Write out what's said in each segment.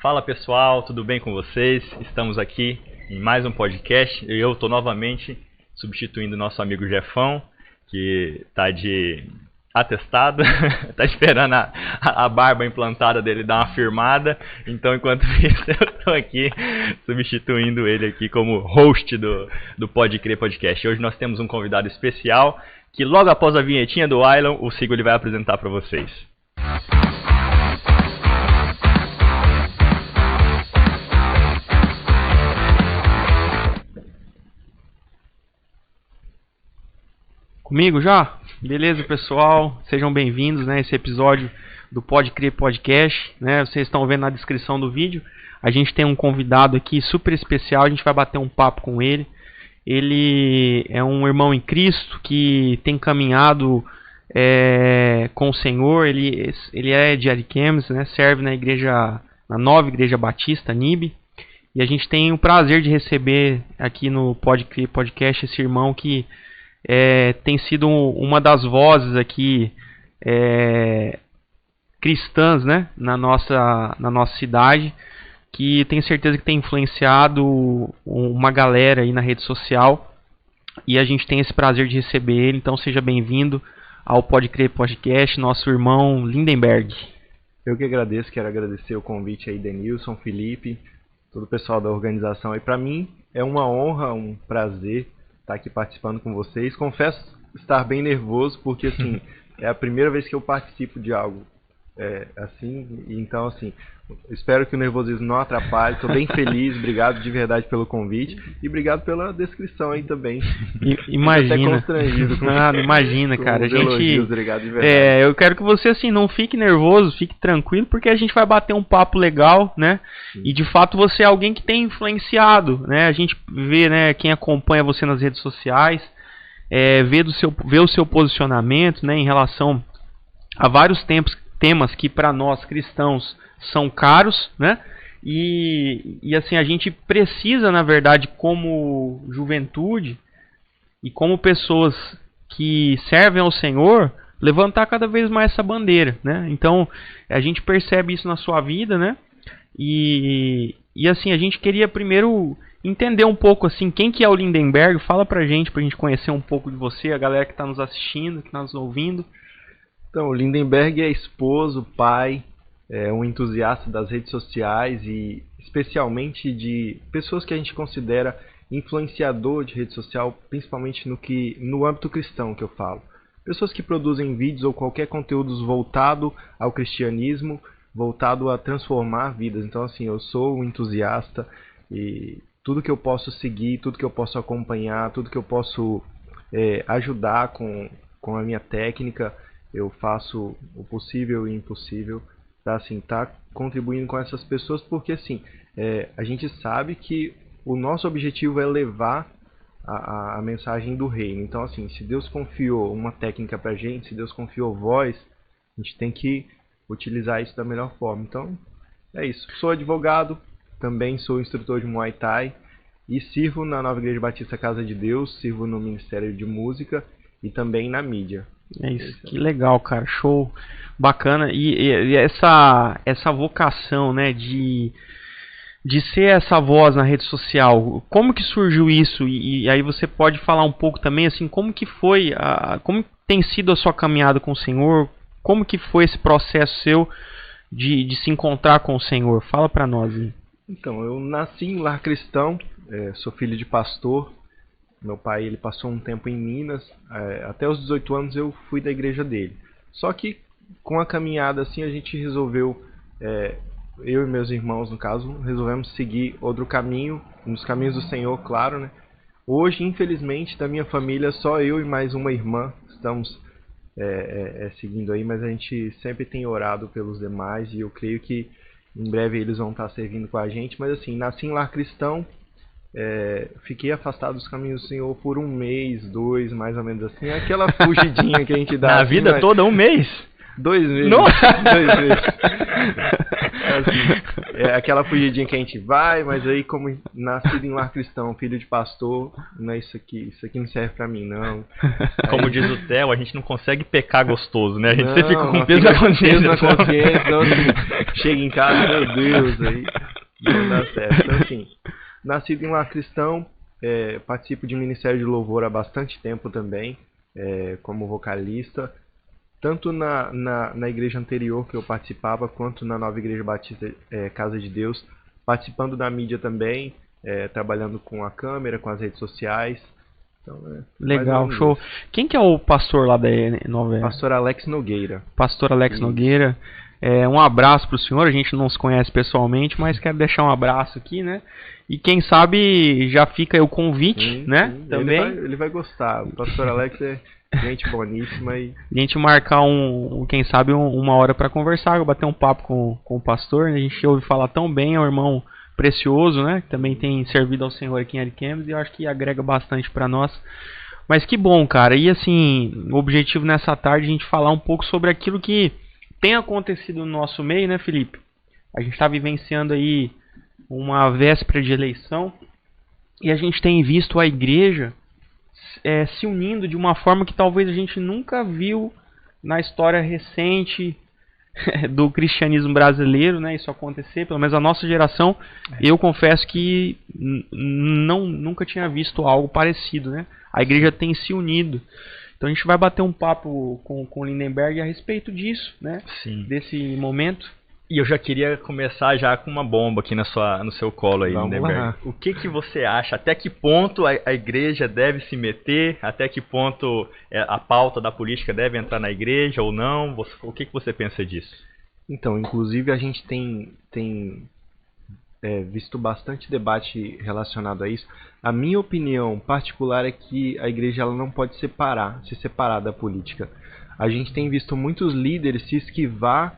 Fala pessoal, tudo bem com vocês? Estamos aqui em mais um podcast. Eu estou novamente substituindo nosso amigo Jefão, que está de atestado, está esperando a barba implantada dele dar uma firmada. Então, enquanto isso, eu estou aqui substituindo ele aqui como host do Pode Crer Podcast. Hoje nós temos um convidado especial que logo após a vinhetinha do Ailon, o Sigo ele vai apresentar para vocês. Comigo já? Beleza, pessoal? Sejam bem-vindos, né, a esse episódio do Pode Crer Podcast, né? Vocês estão vendo na descrição do vídeo. A gente tem um convidado aqui super especial, a gente vai bater um papo com ele. Ele é um irmão em Cristo que tem caminhado com o Senhor. Ele é de Ariquemes, né? Serve na nova Igreja Batista, NIB. E a gente tem o prazer de receber aqui no Pode Crer Podcast esse irmão que tem sido uma das vozes aqui cristãs, né, na nossa cidade, que tenho certeza que tem influenciado uma galera aí na rede social, e a gente tem esse prazer de receber ele. Então seja bem-vindo ao Pode Crer Podcast, nosso irmão Lindenberg. Eu que agradeço, quero agradecer o convite aí, Denilson, Felipe, todo o pessoal da organização. E para mim é uma honra, um prazer estar aqui participando com vocês. Confesso estar bem nervoso, porque assim, é a primeira vez que eu participo de algo assim, então assim, espero que o nervosismo não atrapalhe. Estou bem feliz, obrigado de verdade pelo convite e obrigado pela descrição aí também. Imagina. Até constrangido com, imagina, cara. Elogios, obrigado de verdade. Eu quero que você assim não fique nervoso, fique tranquilo, porque a gente vai bater um papo legal, né? Sim. E de fato você é alguém que tem influenciado, né? A gente vê, né, quem acompanha você nas redes sociais, vê o seu posicionamento, né, em relação a vários temas que para nós cristãos são caros, né? E assim, a gente precisa, na verdade, como juventude e como pessoas que servem ao Senhor, levantar cada vez mais essa bandeira, né? Então, a gente percebe isso na sua vida, né? E assim, a gente queria primeiro entender um pouco assim, quem que é o Lindenberg. Fala pra gente conhecer um pouco de você, a galera que está nos assistindo, que está nos ouvindo. Então, o Lindenberg é esposo, pai, um entusiasta das redes sociais e especialmente de pessoas que a gente considera influenciador de rede social, principalmente no âmbito cristão que eu falo. Pessoas que produzem vídeos ou qualquer conteúdo voltado ao cristianismo, voltado a transformar vidas. Então, assim, eu sou um entusiasta e tudo que eu posso seguir, tudo que eu posso acompanhar, tudo que eu posso ajudar com a minha técnica, eu faço o possível e o impossível para assim, tá contribuindo com essas pessoas, porque assim, a gente sabe que o nosso objetivo é levar a mensagem do reino. Então assim, se Deus confiou uma técnica pra gente, se Deus confiou voz, a gente tem que utilizar isso da melhor forma. Então é isso. Sou advogado, também sou instrutor de Muay Thai e sirvo na Nova Igreja Batista Casa de Deus, sirvo no Ministério de Música e também na mídia. É isso, que legal, cara, show, bacana. E essa vocação, né, de ser essa voz na rede social, como que surgiu isso? E aí você pode falar um pouco também, assim, como que foi, como tem sido a sua caminhada com o Senhor, como que foi esse processo seu de se encontrar com o Senhor? Fala pra nós aí. Então, eu nasci em lar cristão, sou filho de pastor. Meu pai, ele passou um tempo em Minas, até os 18 anos eu fui da igreja dele. Só que com a caminhada assim a gente resolveu, eu e meus irmãos no caso, resolvemos seguir outro caminho, nos caminhos do Senhor, claro, né? Hoje, infelizmente, da minha família, só eu e mais uma irmã estamos seguindo aí, mas a gente sempre tem orado pelos demais e eu creio que em breve eles vão estar servindo com a gente. Mas assim, nasci em lar cristão. Fiquei afastado dos caminhos do Senhor por 1 mês, 2, mais ou menos assim. Aquela fugidinha que a gente dá. Na assim, vida toda, 1 mês? 2 meses. 2 meses. assim, é aquela fugidinha que a gente vai, mas aí como nascido em lar cristão, filho de pastor, não é isso aqui não serve pra mim, não. Como Aí, diz o Theo, a gente não consegue pecar gostoso, né? A gente não, sempre fica com não peso fica na com consciência. peso na consciência, então, assim, chega em casa, meu Deus, aí não dá certo. Então, assim, nascido em lar cristão, participo de ministério de louvor há bastante tempo também, como vocalista, tanto na igreja anterior que eu participava, quanto na Nova Igreja Batista Casa de Deus, participando da mídia também, trabalhando com a câmera, com as redes sociais. Então, Legal, show. Quem que é o pastor lá da Nova? Pastor Alex Nogueira. Pastor Alex Nogueira. Um abraço pro senhor, a gente não se conhece pessoalmente, mas quero deixar um abraço aqui, né? E quem sabe já fica aí o convite, Sim, né? sim. Também. Ele vai gostar. O pastor Alex é gente boníssima e A gente marcar quem sabe uma hora para conversar, bater um papo com o pastor, né? A gente ouve falar tão bem, é um irmão precioso, né? Que também tem servido ao Senhor aqui em Ariquemes e eu acho que agrega bastante para nós. Mas que bom, cara. E assim, o objetivo nessa tarde é a gente falar um pouco sobre aquilo que tem acontecido no nosso meio, né, Felipe? A gente está vivenciando aí uma véspera de eleição e a gente tem visto a igreja se unindo de uma forma que talvez a gente nunca viu na história recente do cristianismo brasileiro, né? Isso acontecer, pelo menos a nossa geração, eu confesso que nunca tinha visto algo parecido, né? A igreja tem se unido. Então a gente vai bater um papo com o Lindenberg a respeito disso, né? Sim. Desse momento. E eu já queria começar já com uma bomba aqui no seu colo aí, Vamos Lindenberg. lá. O que você acha? Até que ponto a igreja deve se meter? Até que ponto a pauta da política deve entrar na igreja ou não? O que você pensa disso? Então, inclusive a gente tem visto bastante debate relacionado a isso. A minha opinião particular é que a igreja ela não pode se separar da política. A gente tem visto muitos líderes se esquivar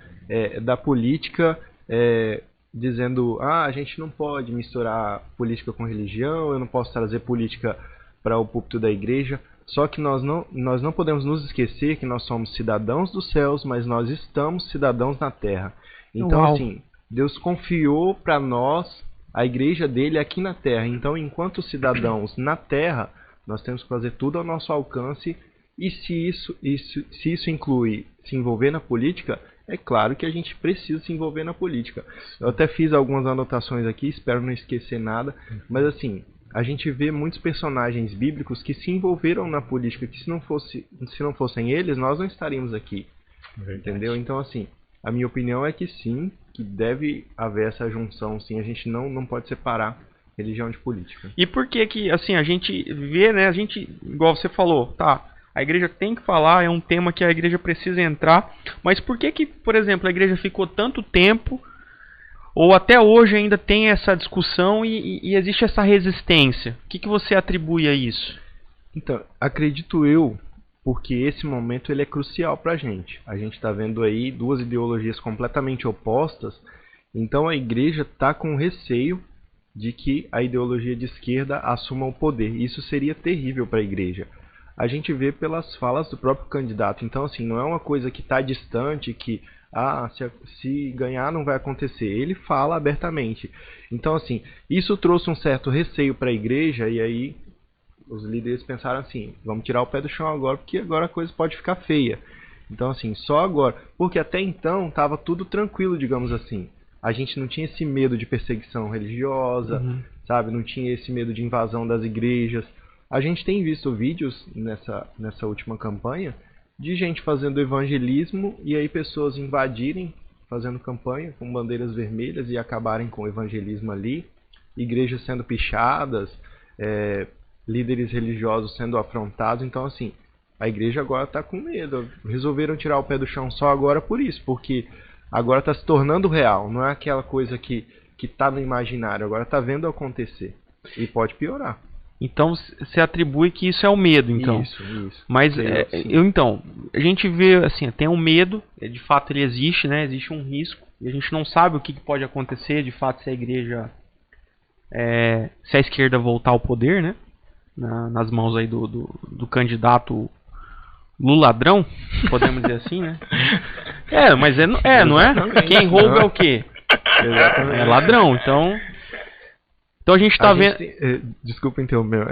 da política, dizendo, a gente não pode misturar política com religião, eu não posso trazer política para o púlpito da igreja. Só que nós não podemos nos esquecer que nós somos cidadãos dos céus, mas nós estamos cidadãos na terra. Então, Uau. assim, Deus confiou para nós a igreja dele aqui na terra. Então, enquanto cidadãos na terra, nós temos que fazer tudo ao nosso alcance. E se isso inclui se envolver na política, é claro que a gente precisa se envolver na política. Eu até fiz algumas anotações aqui, espero não esquecer nada. Mas assim, a gente vê muitos personagens bíblicos que se envolveram na política, que se não fossem eles, nós não estaríamos aqui. Verdade. Entendeu? Então, assim, a minha opinião é que sim, que deve haver essa junção, sim. A gente não pode separar religião de política. E por que assim, a gente vê, né, igual você falou, tá, a igreja tem que falar, é um tema que a igreja precisa entrar, mas por que, por exemplo, a igreja ficou tanto tempo, ou até hoje ainda tem essa discussão e existe essa resistência? O que você atribui a isso? Então, acredito eu, porque esse momento ele é crucial para a gente. A gente está vendo aí duas ideologias completamente opostas, então a igreja está com receio de que a ideologia de esquerda assuma o poder. Isso seria terrível para a igreja. A gente vê pelas falas do próprio candidato. Então, assim, não é uma coisa que está distante, que se ganhar não vai acontecer. Ele fala abertamente. Então, assim, isso trouxe um certo receio para a igreja e aí os líderes pensaram assim, vamos tirar o pé do chão agora, porque agora a coisa pode ficar feia. Então, assim, só agora. Porque até então estava tudo tranquilo, digamos assim. A gente não tinha esse medo de perseguição religiosa, sabe? Não tinha esse medo de invasão das igrejas. A gente tem visto vídeos nessa última campanha de gente fazendo evangelismo e aí pessoas invadirem, fazendo campanha com bandeiras vermelhas e acabarem com o evangelismo ali, igrejas sendo pichadas, líderes religiosos sendo afrontados. Então, assim, a igreja agora está com medo. Resolveram tirar o pé do chão só agora por isso, porque agora está se tornando real. Não é aquela coisa que está no imaginário, agora está vendo acontecer. E pode piorar. Então você atribui que isso é o medo, então. Isso. Mas então, a gente vê assim, tem um medo, de fato ele existe, né? Existe um risco, e a gente não sabe o que pode acontecer, de fato, se a igreja, se a esquerda voltar ao poder, né? Nas mãos aí do candidato Luladrão, podemos dizer assim, né? Mas não é? Quem rouba é o quê? É ladrão, então a gente tá vendo... Desculpa interromper,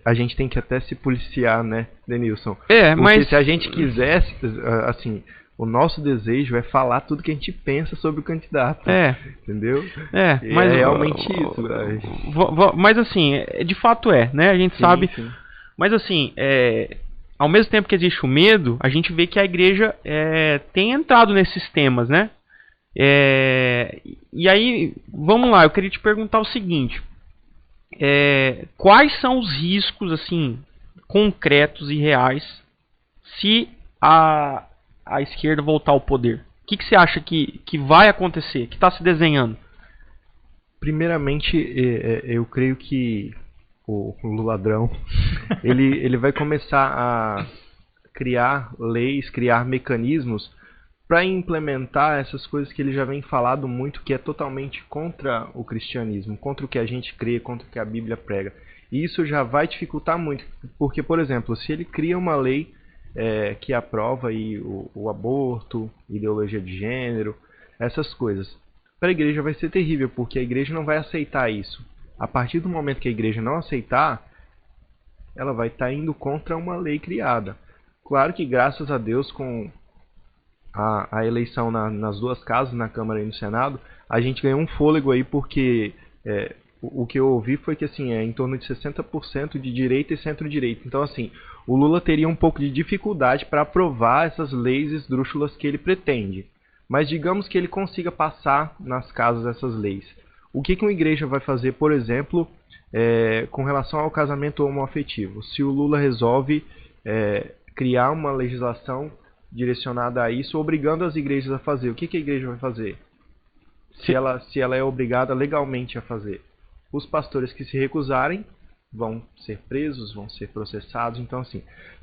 a gente tem que até se policiar, né, Denilson? Porque mas se a gente quisesse, assim, o nosso desejo é falar tudo que a gente pensa sobre o candidato. Entendeu? Mas é realmente isso. Mas assim, de fato né? A gente sabe. Sim. Mas assim, ao mesmo tempo que existe o medo, a gente vê que a igreja tem entrado nesses temas, né? E aí, vamos lá, eu queria te perguntar o seguinte. Quais são os riscos, assim, concretos e reais se a esquerda voltar ao poder? O que você acha que vai acontecer, que está se desenhando? Primeiramente, eu creio que o Luladrão ele vai começar a criar leis, criar mecanismos para implementar essas coisas que ele já vem falado muito, que é totalmente contra o cristianismo, contra o que a gente crê, contra o que a Bíblia prega. E isso já vai dificultar muito, porque, por exemplo, se ele cria uma lei que aprova aí o aborto, ideologia de gênero, essas coisas, para a igreja vai ser terrível, porque a igreja não vai aceitar isso. A partir do momento que a igreja não aceitar, ela vai estar indo contra uma lei criada. Claro que, graças a Deus, com a eleição nas duas casas, na Câmara e no Senado, a gente ganhou um fôlego aí, porque o que eu ouvi foi que assim, em torno de 60% de direita e centro-direita. Então, assim, o Lula teria um pouco de dificuldade para aprovar essas leis esdrúxulas que ele pretende. Mas digamos que ele consiga passar nas casas essas leis. O que uma igreja vai fazer, por exemplo, com relação ao casamento homoafetivo? Se o Lula resolve criar uma legislação direcionada a isso, obrigando as igrejas a fazer. O que a igreja vai fazer? Se ela é obrigada legalmente a fazer. Os pastores que se recusarem vão ser presos, vão ser processados. Então, assim,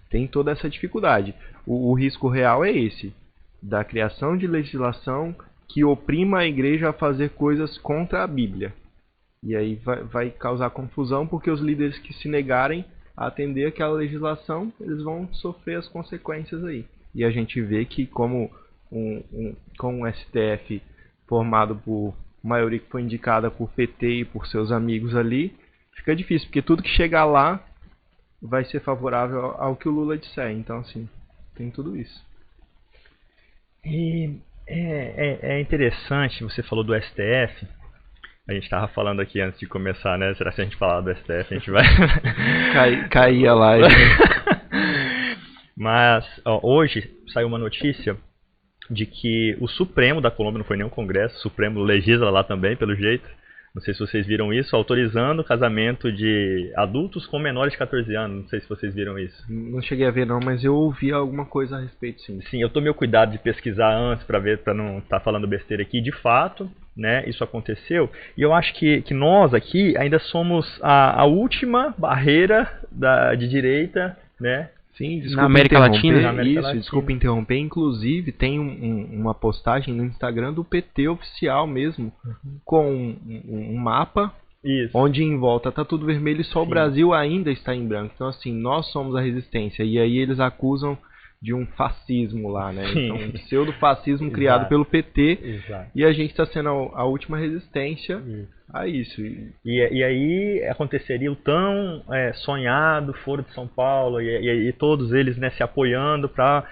tem toda essa dificuldade. O risco real é esse, da criação de legislação que oprima a igreja a fazer coisas contra a Bíblia. E aí vai causar confusão, porque os líderes que se negarem a atender aquela legislação, eles vão sofrer as consequências aí. E a gente vê que como com um STF formado por maioria que foi indicada por PT e por seus amigos ali, fica difícil, porque tudo que chegar lá vai ser favorável ao que o Lula disser. Então, assim, tem tudo isso. E é interessante, você falou do STF. A gente estava falando aqui antes de começar, né? Será que se a gente falar do STF a gente vai... cair a live. Mas hoje saiu uma notícia de que o Supremo da Colômbia, não foi nem um congresso, o Supremo legisla lá também, pelo jeito, não sei se vocês viram isso, autorizando o casamento de adultos com menores de 14 anos, não sei se vocês viram isso. Não cheguei a ver não, mas eu ouvi alguma coisa a respeito, sim. Sim, eu tomei o cuidado de pesquisar antes para não estar falando besteira aqui, de fato, né, isso aconteceu, e eu acho que nós aqui ainda somos a última barreira de direita, né? Sim, na América Latina. Desculpa interromper. Inclusive, tem uma postagem no Instagram do PT oficial mesmo, com um mapa, onde em volta está tudo vermelho e só o Brasil ainda está em branco. Então, assim, nós somos a resistência. E aí eles acusam de um fascismo lá, né? Então, um pseudo-fascismo criado pelo PT. Exato. E a gente está sendo a última resistência a isso. E aí aconteceria o tão sonhado Foro de São Paulo e todos eles, né, se apoiando para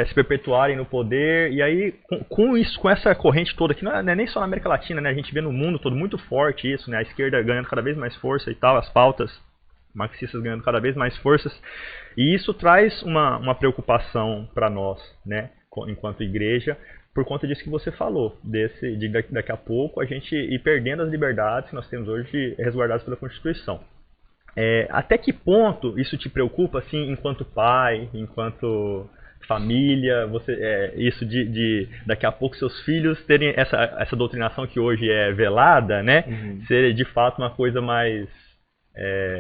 se perpetuarem no poder. E aí com isso, com essa corrente toda, que não é nem só na América Latina, né? A gente vê no mundo todo muito forte isso, né? A esquerda ganhando cada vez mais força e tal, as pautas marxistas ganhando cada vez mais forças. E isso traz uma preocupação para nós, né, enquanto igreja, por conta disso que você falou, de daqui a pouco a gente ir perdendo as liberdades que nós temos hoje resguardadas pela Constituição. Até que ponto isso te preocupa, assim, enquanto pai, enquanto família, isso de daqui a pouco seus filhos terem essa doutrinação que hoje é velada, né, ser de fato uma coisa mais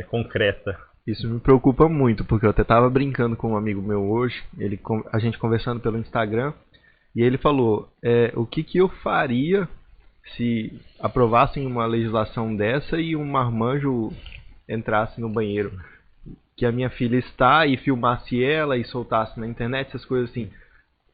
concreta? Isso me preocupa muito, porque eu até estava brincando com um amigo meu hoje, a gente conversando pelo Instagram, e ele falou, o que eu faria se aprovassem uma legislação dessa e um marmanjo entrasse no banheiro, que a minha filha está, e filmasse ela e soltasse na internet, essas coisas assim.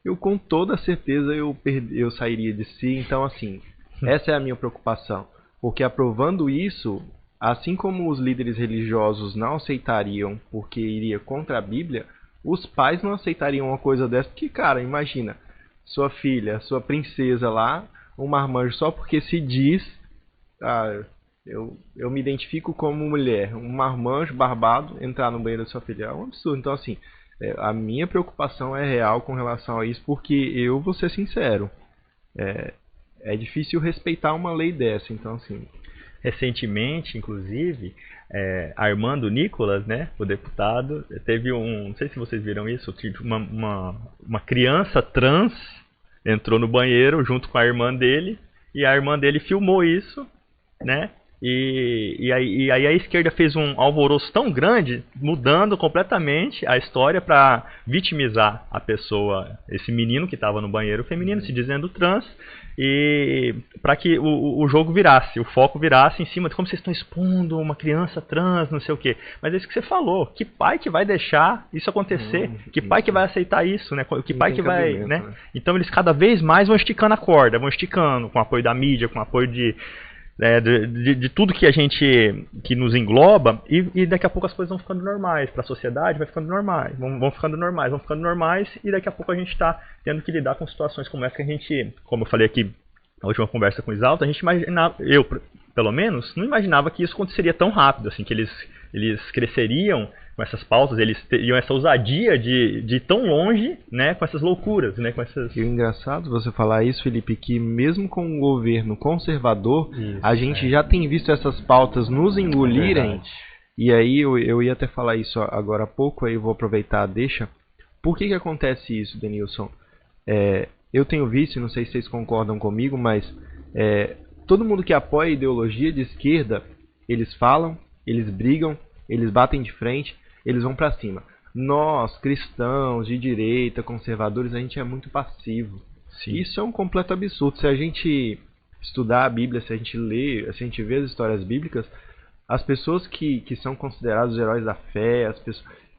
Eu com toda certeza eu sairia de si. Então, assim, Essa é a minha preocupação. Porque aprovando isso, assim como os líderes religiosos não aceitariam porque iria contra a Bíblia, os pais não aceitariam uma coisa dessa. Porque, cara, imagina, sua filha, sua princesa lá, um marmanjo só porque se diz... Eu me identifico como mulher, um marmanjo barbado entrar no banheiro da sua filha. É um absurdo. Então, assim, a minha preocupação é real com relação a isso, porque eu vou ser sincero, é difícil respeitar uma lei dessa. Então, assim... Recentemente, inclusive, Armando Nicolas, né, o deputado, teve não sei se vocês viram isso, uma criança trans entrou no banheiro junto com a irmã dele, e a irmã dele filmou isso, né? E aí a esquerda fez um alvoroço tão grande, mudando completamente a história para vitimizar a pessoa, esse menino que estava no banheiro feminino, se dizendo trans, e para que o jogo virasse, o foco virasse em cima de como vocês estão expondo uma criança trans, não sei o quê. Mas é isso que você falou, que pai que vai deixar isso acontecer? Que pai que vai aceitar isso, né? Que pai que vai, né? Então eles cada vez mais vão esticando a corda, vão esticando, com o apoio da mídia, com o apoio de tudo que nos engloba, e daqui a pouco as coisas vão ficando normais para a sociedade, vai ficando normais, vão ficando normais, e daqui a pouco a gente está tendo que lidar com situações como essa que a gente, como eu falei aqui na última conversa com o Isalto, a gente imaginava, eu pelo menos, não imaginava que isso aconteceria tão rápido, assim, que eles cresceriam com essas pautas, eles teriam essa ousadia de ir tão longe, né, com essas loucuras, né, com essas... E o engraçado você falar isso, Felipe, que mesmo com um governo conservador, a gente já tem visto essas pautas nos engolirem, e aí eu ia até falar isso agora há pouco, aí eu vou aproveitar a deixa. Por que acontece isso, Denilson? Eu tenho visto, não sei se vocês concordam comigo, mas todo mundo que apoia a ideologia de esquerda, eles falam, eles brigam, eles batem de frente, eles vão pra cima. Nós, cristãos, de direita, conservadores, a gente é muito passivo. Sim. Isso é um completo absurdo. Se a gente estudar a Bíblia, se a gente ler, se a gente ver as histórias bíblicas, as pessoas que são consideradas os heróis da fé,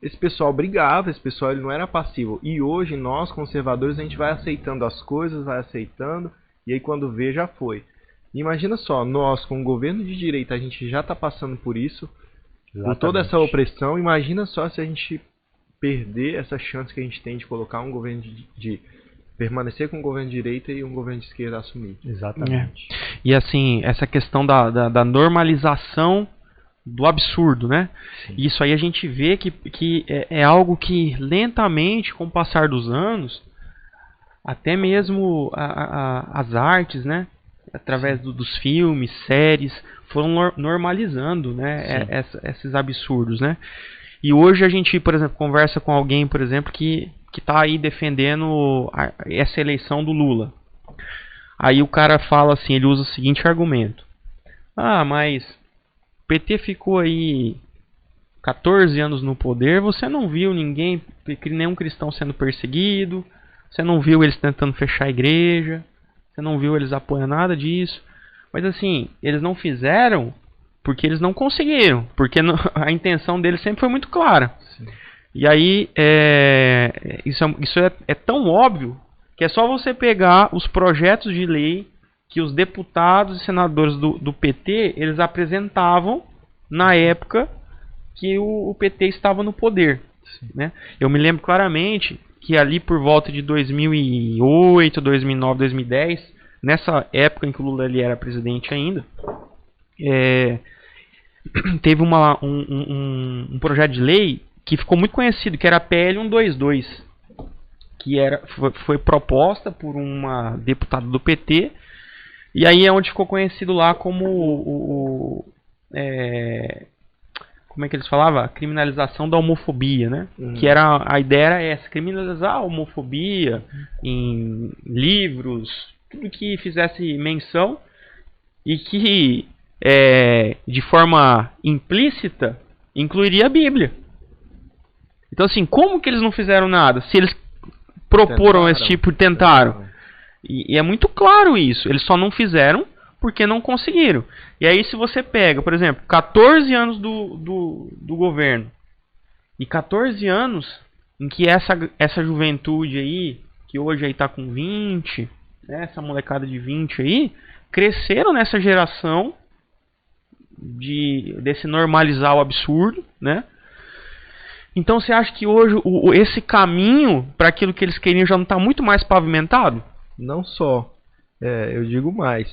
esse pessoal brigava, esse pessoal ele não era passivo. E hoje nós, conservadores, a gente vai aceitando as coisas, vai aceitando, e aí quando vê, já foi. Imagina só, nós com o governo de direita, a gente já está passando por isso, por toda essa opressão. Imagina só se a gente perder essa chance que a gente tem de colocar um governo de permanecer com um governo de direita e um governo de esquerda assumir. Exatamente. E assim, essa questão da normalização do absurdo, né? Sim. Isso aí a gente vê que é algo que lentamente, com o passar dos anos, até mesmo as artes, né? Através dos filmes, séries, foram normalizando, né, esses absurdos, né? E hoje a gente, por exemplo, conversa com alguém, por exemplo, que está aí defendendo essa eleição do Lula. Aí o cara fala assim, ele usa o seguinte argumento: mas o PT ficou aí 14 anos no poder, você não viu nenhum cristão sendo perseguido, você não viu eles tentando fechar a igreja, você não viu eles apoiando nada disso. Mas assim, eles não fizeram porque eles não conseguiram. Porque a intenção deles sempre foi muito clara. Sim. E aí, isso é tão óbvio que é só você pegar os projetos de lei que os deputados e senadores do PT, eles apresentavam na época que o PT estava no poder. Né? Eu me lembro claramente que ali por volta de 2008, 2009, 2010, nessa época em que o Lula ele era presidente ainda, teve um projeto de lei que ficou muito conhecido, que era a PL 122, que foi proposta por uma deputada do PT, e aí é onde ficou conhecido lá como como é que eles falavam? A criminalização da homofobia, né? Que a ideia era essa, criminalizar a homofobia em livros, tudo que fizesse menção e que de forma implícita incluiria a Bíblia. Então assim, como que eles não fizeram nada? Se eles proporam esse tipo, tentaram. E é muito claro isso, eles só não fizeram porque não conseguiram. E aí se você pega, por exemplo, 14 anos do governo e 14 anos em que essa juventude aí, que hoje aí tá com 20, né, essa molecada de 20 aí, cresceram nessa geração desse normalizar o absurdo, né? Então você acha que hoje esse caminho para aquilo que eles queriam já não está muito mais pavimentado? Não só. Eu digo mais.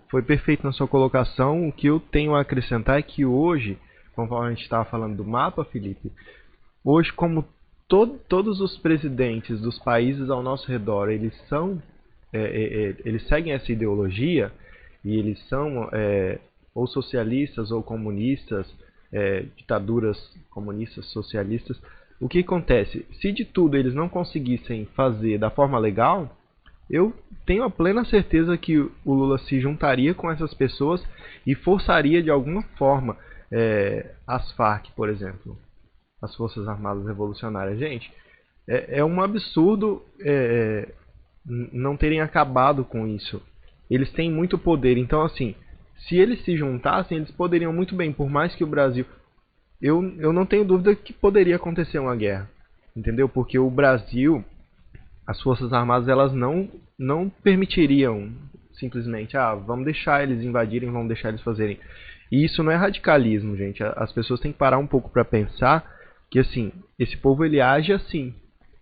Foi perfeito na sua colocação. O que eu tenho a acrescentar é que hoje, conforme a gente estava falando do mapa, Felipe, hoje como todos os presidentes dos países ao nosso redor, eles seguem essa ideologia e eles são ou socialistas ou comunistas, ditaduras comunistas, socialistas. O que acontece? Se de tudo eles não conseguissem fazer da forma legal, eu tenho a plena certeza que o Lula se juntaria com essas pessoas e forçaria de alguma forma as Farc, por exemplo, as Forças Armadas Revolucionárias. Gente, é um absurdo não terem acabado com isso. Eles têm muito poder, então assim, se eles se juntassem, eles poderiam muito bem, por mais que o Brasil... Eu não tenho dúvida que poderia acontecer uma guerra, entendeu? Porque o Brasil, as Forças Armadas, elas não permitiriam simplesmente, vamos deixar eles invadirem, vamos deixar eles fazerem. E isso não é radicalismo, gente. As pessoas têm que parar um pouco para pensar que, assim, esse povo ele age assim.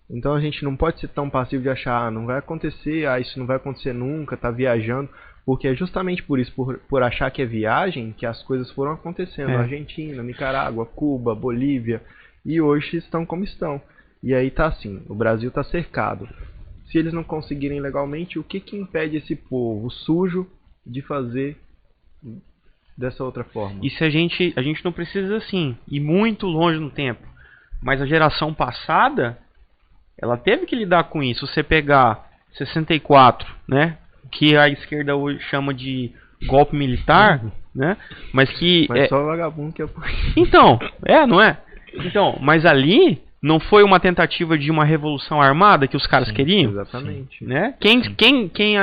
Então a gente não pode ser tão passivo de achar, não vai acontecer, isso não vai acontecer nunca, tá viajando. Porque é justamente por isso, por achar que é viagem, que as coisas foram acontecendo. Argentina, Nicarágua, Cuba, Bolívia, e hoje estão como estão. E aí tá assim, o Brasil tá cercado. Se eles não conseguirem legalmente, o que impede esse povo sujo de fazer dessa outra forma? E se a gente não precisa, assim, ir muito longe no tempo. Mas a geração passada, ela teve que lidar com isso. Você pegar 64, né? Que a esquerda hoje chama de golpe militar, né? Mas só vagabundo que é... Então, não é? Então, mas ali não foi uma tentativa de uma revolução armada que os caras queriam? Exatamente. Né? Quem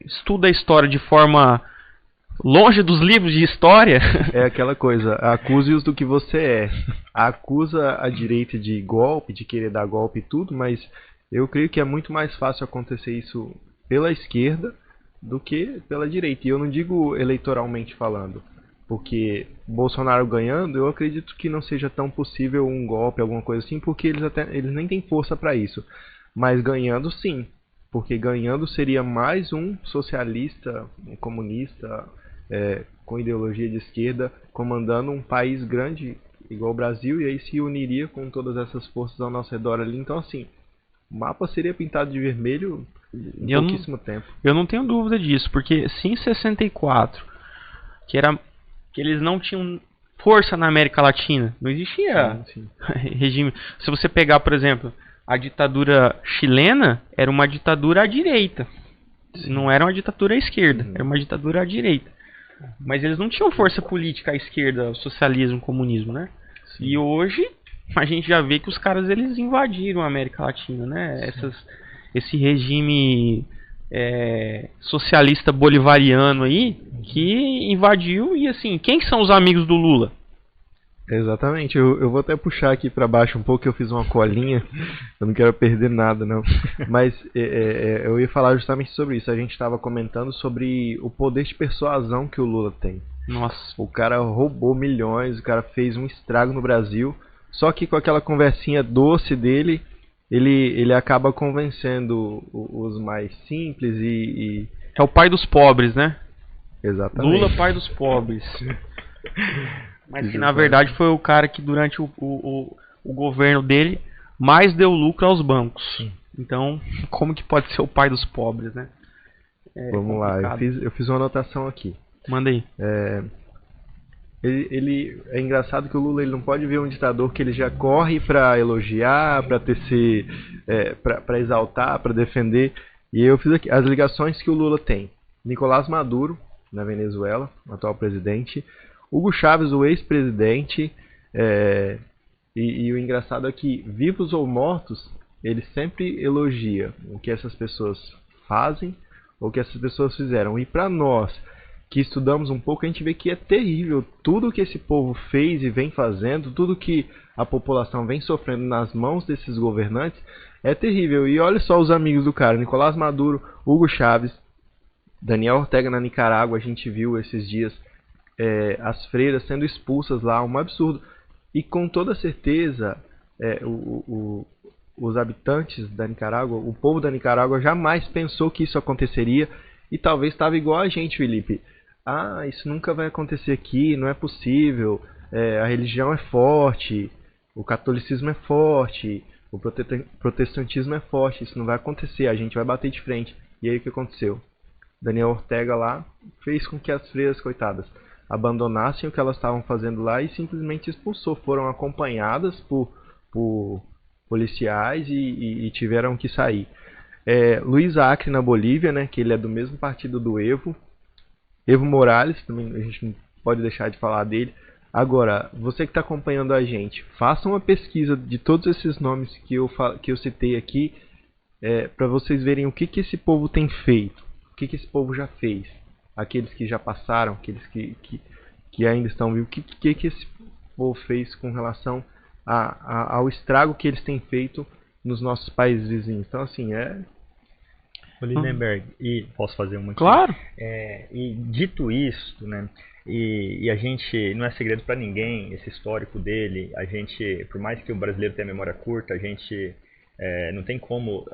estuda a história de forma longe dos livros de história... É aquela coisa, acuse-os do que você é. Acusa a direita de golpe, de querer dar golpe e tudo, mas eu creio que é muito mais fácil acontecer isso pela esquerda do que pela direita. E eu não digo eleitoralmente falando, porque Bolsonaro ganhando, eu acredito que não seja tão possível um golpe, alguma coisa assim, porque eles nem têm força para isso. Mas ganhando sim, porque ganhando seria mais um socialista, um comunista, com ideologia de esquerda, comandando um país grande igual o Brasil, e aí se uniria com todas essas forças ao nosso redor ali. Então assim, o mapa seria pintado de vermelho em pouquíssimo tempo. Eu não tenho dúvida disso, porque se em 64, que eles não tinham força na América Latina, não existia regime. Se você pegar, por exemplo, a ditadura chilena, era uma ditadura à direita. Não era uma ditadura à esquerda, era uma ditadura à direita. Mas eles não tinham força política à esquerda, o socialismo, o comunismo, né? Sim. E hoje a gente já vê que os caras eles invadiram a América Latina, né? Esse regime socialista bolivariano aí que invadiu. E assim, quem são os amigos do Lula? Exatamente, eu vou até puxar aqui para baixo um pouco, que eu fiz uma colinha, eu não quero perder nada não, mas eu ia falar justamente sobre isso. A gente estava comentando sobre o poder de persuasão que o Lula tem. Nossa. O cara roubou milhões, o cara fez um estrago no Brasil, só que com aquela conversinha doce dele, ele acaba convencendo os mais simples e... É o pai dos pobres, né? Exatamente. Lula, pai dos pobres. Mas que na verdade foi o cara que durante o governo dele mais deu lucro aos bancos. Então, como que pode ser o pai dos pobres, né? Vamos lá, eu fiz uma anotação aqui. Manda aí. É engraçado que o Lula ele não pode ver um ditador que ele já corre para elogiar, para tecer, para exaltar, para defender. E eu fiz aqui as ligações que o Lula tem. Nicolás Maduro, na Venezuela, atual presidente. Hugo Chávez, o ex-presidente. E o engraçado é que, vivos ou mortos, ele sempre elogia o que essas pessoas fazem ou o que essas pessoas fizeram. E para nós que estudamos um pouco, a gente vê que é terrível tudo que esse povo fez e vem fazendo, tudo que a população vem sofrendo nas mãos desses governantes, é terrível. E olha só os amigos do cara, Nicolás Maduro, Hugo Chávez, Daniel Ortega na Nicarágua, a gente viu esses dias as freiras sendo expulsas lá, um absurdo. E com toda certeza, os habitantes da Nicarágua, o povo da Nicarágua jamais pensou que isso aconteceria e talvez estava igual a gente, Felipe. Ah, isso nunca vai acontecer aqui, não é possível, a religião é forte, o catolicismo é forte, o protestantismo é forte, isso não vai acontecer, a gente vai bater de frente. E aí o que aconteceu? Daniel Ortega lá fez com que as freiras, coitadas, abandonassem o que elas estavam fazendo lá e simplesmente expulsou. Foram acompanhadas por policiais e tiveram que sair. Luiz Acre na Bolívia, né, que ele é do mesmo partido do Evo Morales, também a gente não pode deixar de falar dele. Agora, você que está acompanhando a gente, faça uma pesquisa de todos esses nomes que eu citei aqui, para vocês verem o que esse povo tem feito, o que esse povo já fez, aqueles que já passaram, aqueles que ainda estão vivos, o que esse povo fez com relação ao estrago que eles têm feito nos nossos países vizinhos. Então, assim, O Lindenberg, e posso fazer uma aqui? Claro. E dito isso, né, e a gente, não é segredo para ninguém esse histórico dele, a gente, por mais que o brasileiro tenha memória curta, a gente não tem como,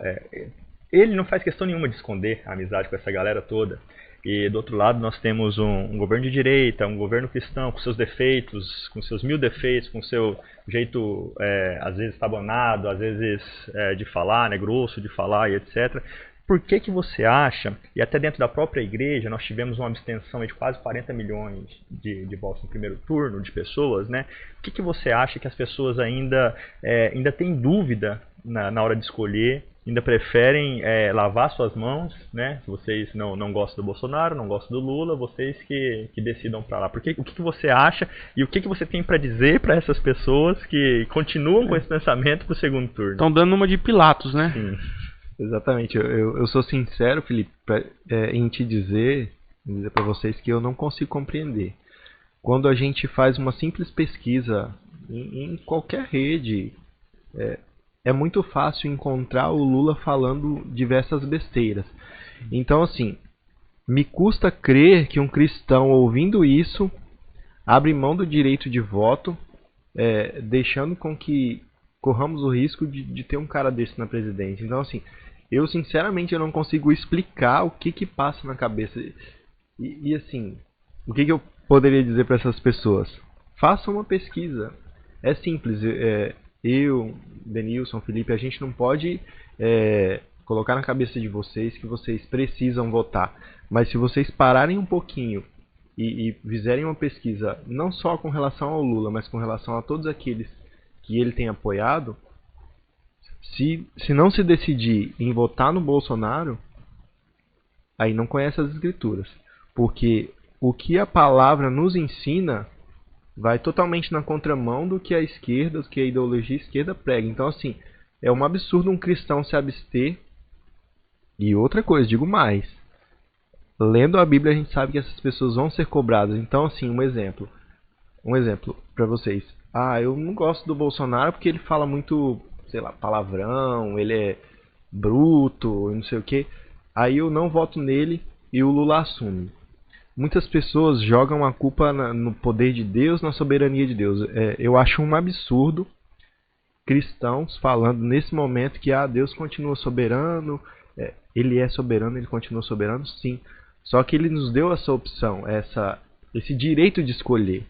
ele não faz questão nenhuma de esconder a amizade com essa galera toda. E do outro lado nós temos um governo de direita, um governo cristão com seus defeitos, com seus 1000 defeitos, com seu jeito às vezes estabanado, às vezes de falar, né, grosso de falar e etc. Por que você acha, e até dentro da própria igreja nós tivemos uma abstenção de quase 40 milhões de votos no primeiro turno de pessoas, né? Por que você acha que as pessoas ainda têm dúvida na hora de escolher, ainda preferem lavar suas mãos, né? Se vocês não gostam do Bolsonaro, não gostam do Lula, vocês que decidam para lá. O que você acha e o que você tem para dizer para essas pessoas que continuam com esse pensamento para o segundo turno? Estão dando uma de Pilatos, né? Sim. Exatamente. Eu sou sincero, Felipe, em te dizer para vocês que eu não consigo compreender. Quando a gente faz uma simples pesquisa em qualquer rede, é muito fácil encontrar o Lula falando diversas besteiras. Então, assim, me custa crer que um cristão ouvindo isso abre mão do direito de voto, deixando com que corramos o risco de ter um cara desse na presidência. Então, assim, eu sinceramente não consigo explicar o que passa na cabeça. E assim, o que eu poderia dizer para essas pessoas? Façam uma pesquisa. É simples. Eu, Denilson, Felipe, a gente não pode colocar na cabeça de vocês que vocês precisam votar. Mas se vocês pararem um pouquinho e fizerem uma pesquisa, não só com relação ao Lula, mas com relação a todos aqueles que ele tem apoiado, se não se decidir em votar no Bolsonaro, aí não conhece as escrituras. Porque o que a palavra nos ensina vai totalmente na contramão do que a esquerda, do que a ideologia esquerda prega. Então, assim, é um absurdo um cristão se abster. E outra coisa, digo mais. Lendo a Bíblia, a gente sabe que essas pessoas vão ser cobradas. Então, assim, um exemplo para vocês. Eu não gosto do Bolsonaro porque ele fala muito, sei lá, palavrão, ele é bruto, não sei o que. Aí eu não voto nele e o Lula assume. Muitas pessoas jogam a culpa no poder de Deus, na soberania de Deus. Eu acho um absurdo cristãos falando nesse momento que Deus continua soberano, ele é soberano, ele continua soberano, sim. Só que ele nos deu essa opção, esse direito de escolher.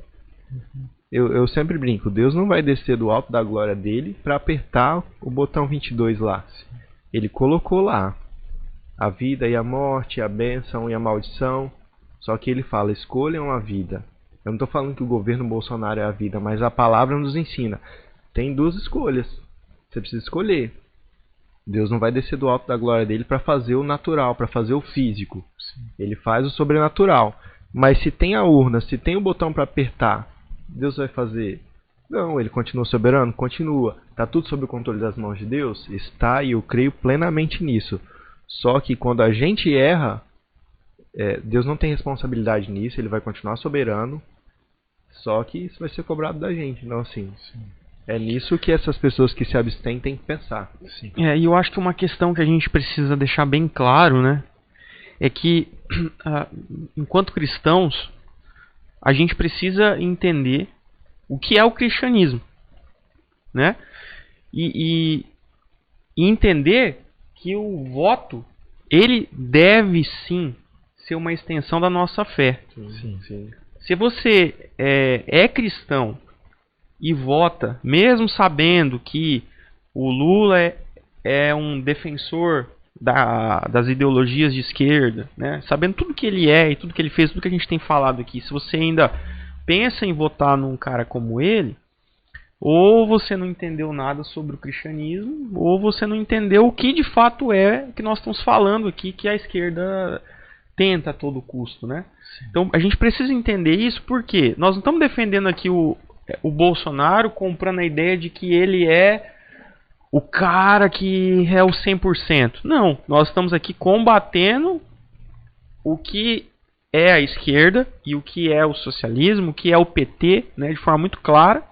Eu sempre brinco, Deus não vai descer do alto da glória dele para apertar o botão 22 lá. Ele colocou lá a vida e a morte, a bênção e a maldição. Só que ele fala, escolham a vida. Eu não estou falando que o governo Bolsonaro é a vida, mas a palavra nos ensina. Tem duas escolhas. Você precisa escolher. Deus não vai descer do alto da glória dele para fazer o natural, para fazer o físico. Ele faz o sobrenatural. Mas se tem a urna, se tem o botão para apertar, Deus vai fazer? Não, ele continua soberano? Continua. Está tudo sob o controle das mãos de Deus? Está, e eu creio plenamente nisso. Só que quando a gente erra, Deus não tem responsabilidade nisso, ele vai continuar soberano, só que isso vai ser cobrado da gente. Então, assim, é nisso que essas pessoas que se abstêm têm que pensar. E eu acho que uma questão que a gente precisa deixar bem claro, né, é que enquanto cristãos, a gente precisa entender o que é o cristianismo, né? E entender que o voto, ele deve sim ser uma extensão da nossa fé. Sim. Se você é cristão e vota, mesmo sabendo que o Lula é um defensor das ideologias de esquerda, né? Sabendo tudo que ele é e tudo que ele fez, tudo que a gente tem falado aqui, se você ainda pensa em votar num cara como ele, ou você não entendeu nada sobre o cristianismo, ou você não entendeu o que de fato é que nós estamos falando aqui, que a esquerda tenta a todo custo, né? Então a gente precisa entender isso, porque nós não estamos defendendo aqui o Bolsonaro comprando a ideia de que ele é o cara que é o 100%. Não, nós estamos aqui combatendo o que é a esquerda e o que é o socialismo, o que é o PT, né, de forma muito clara.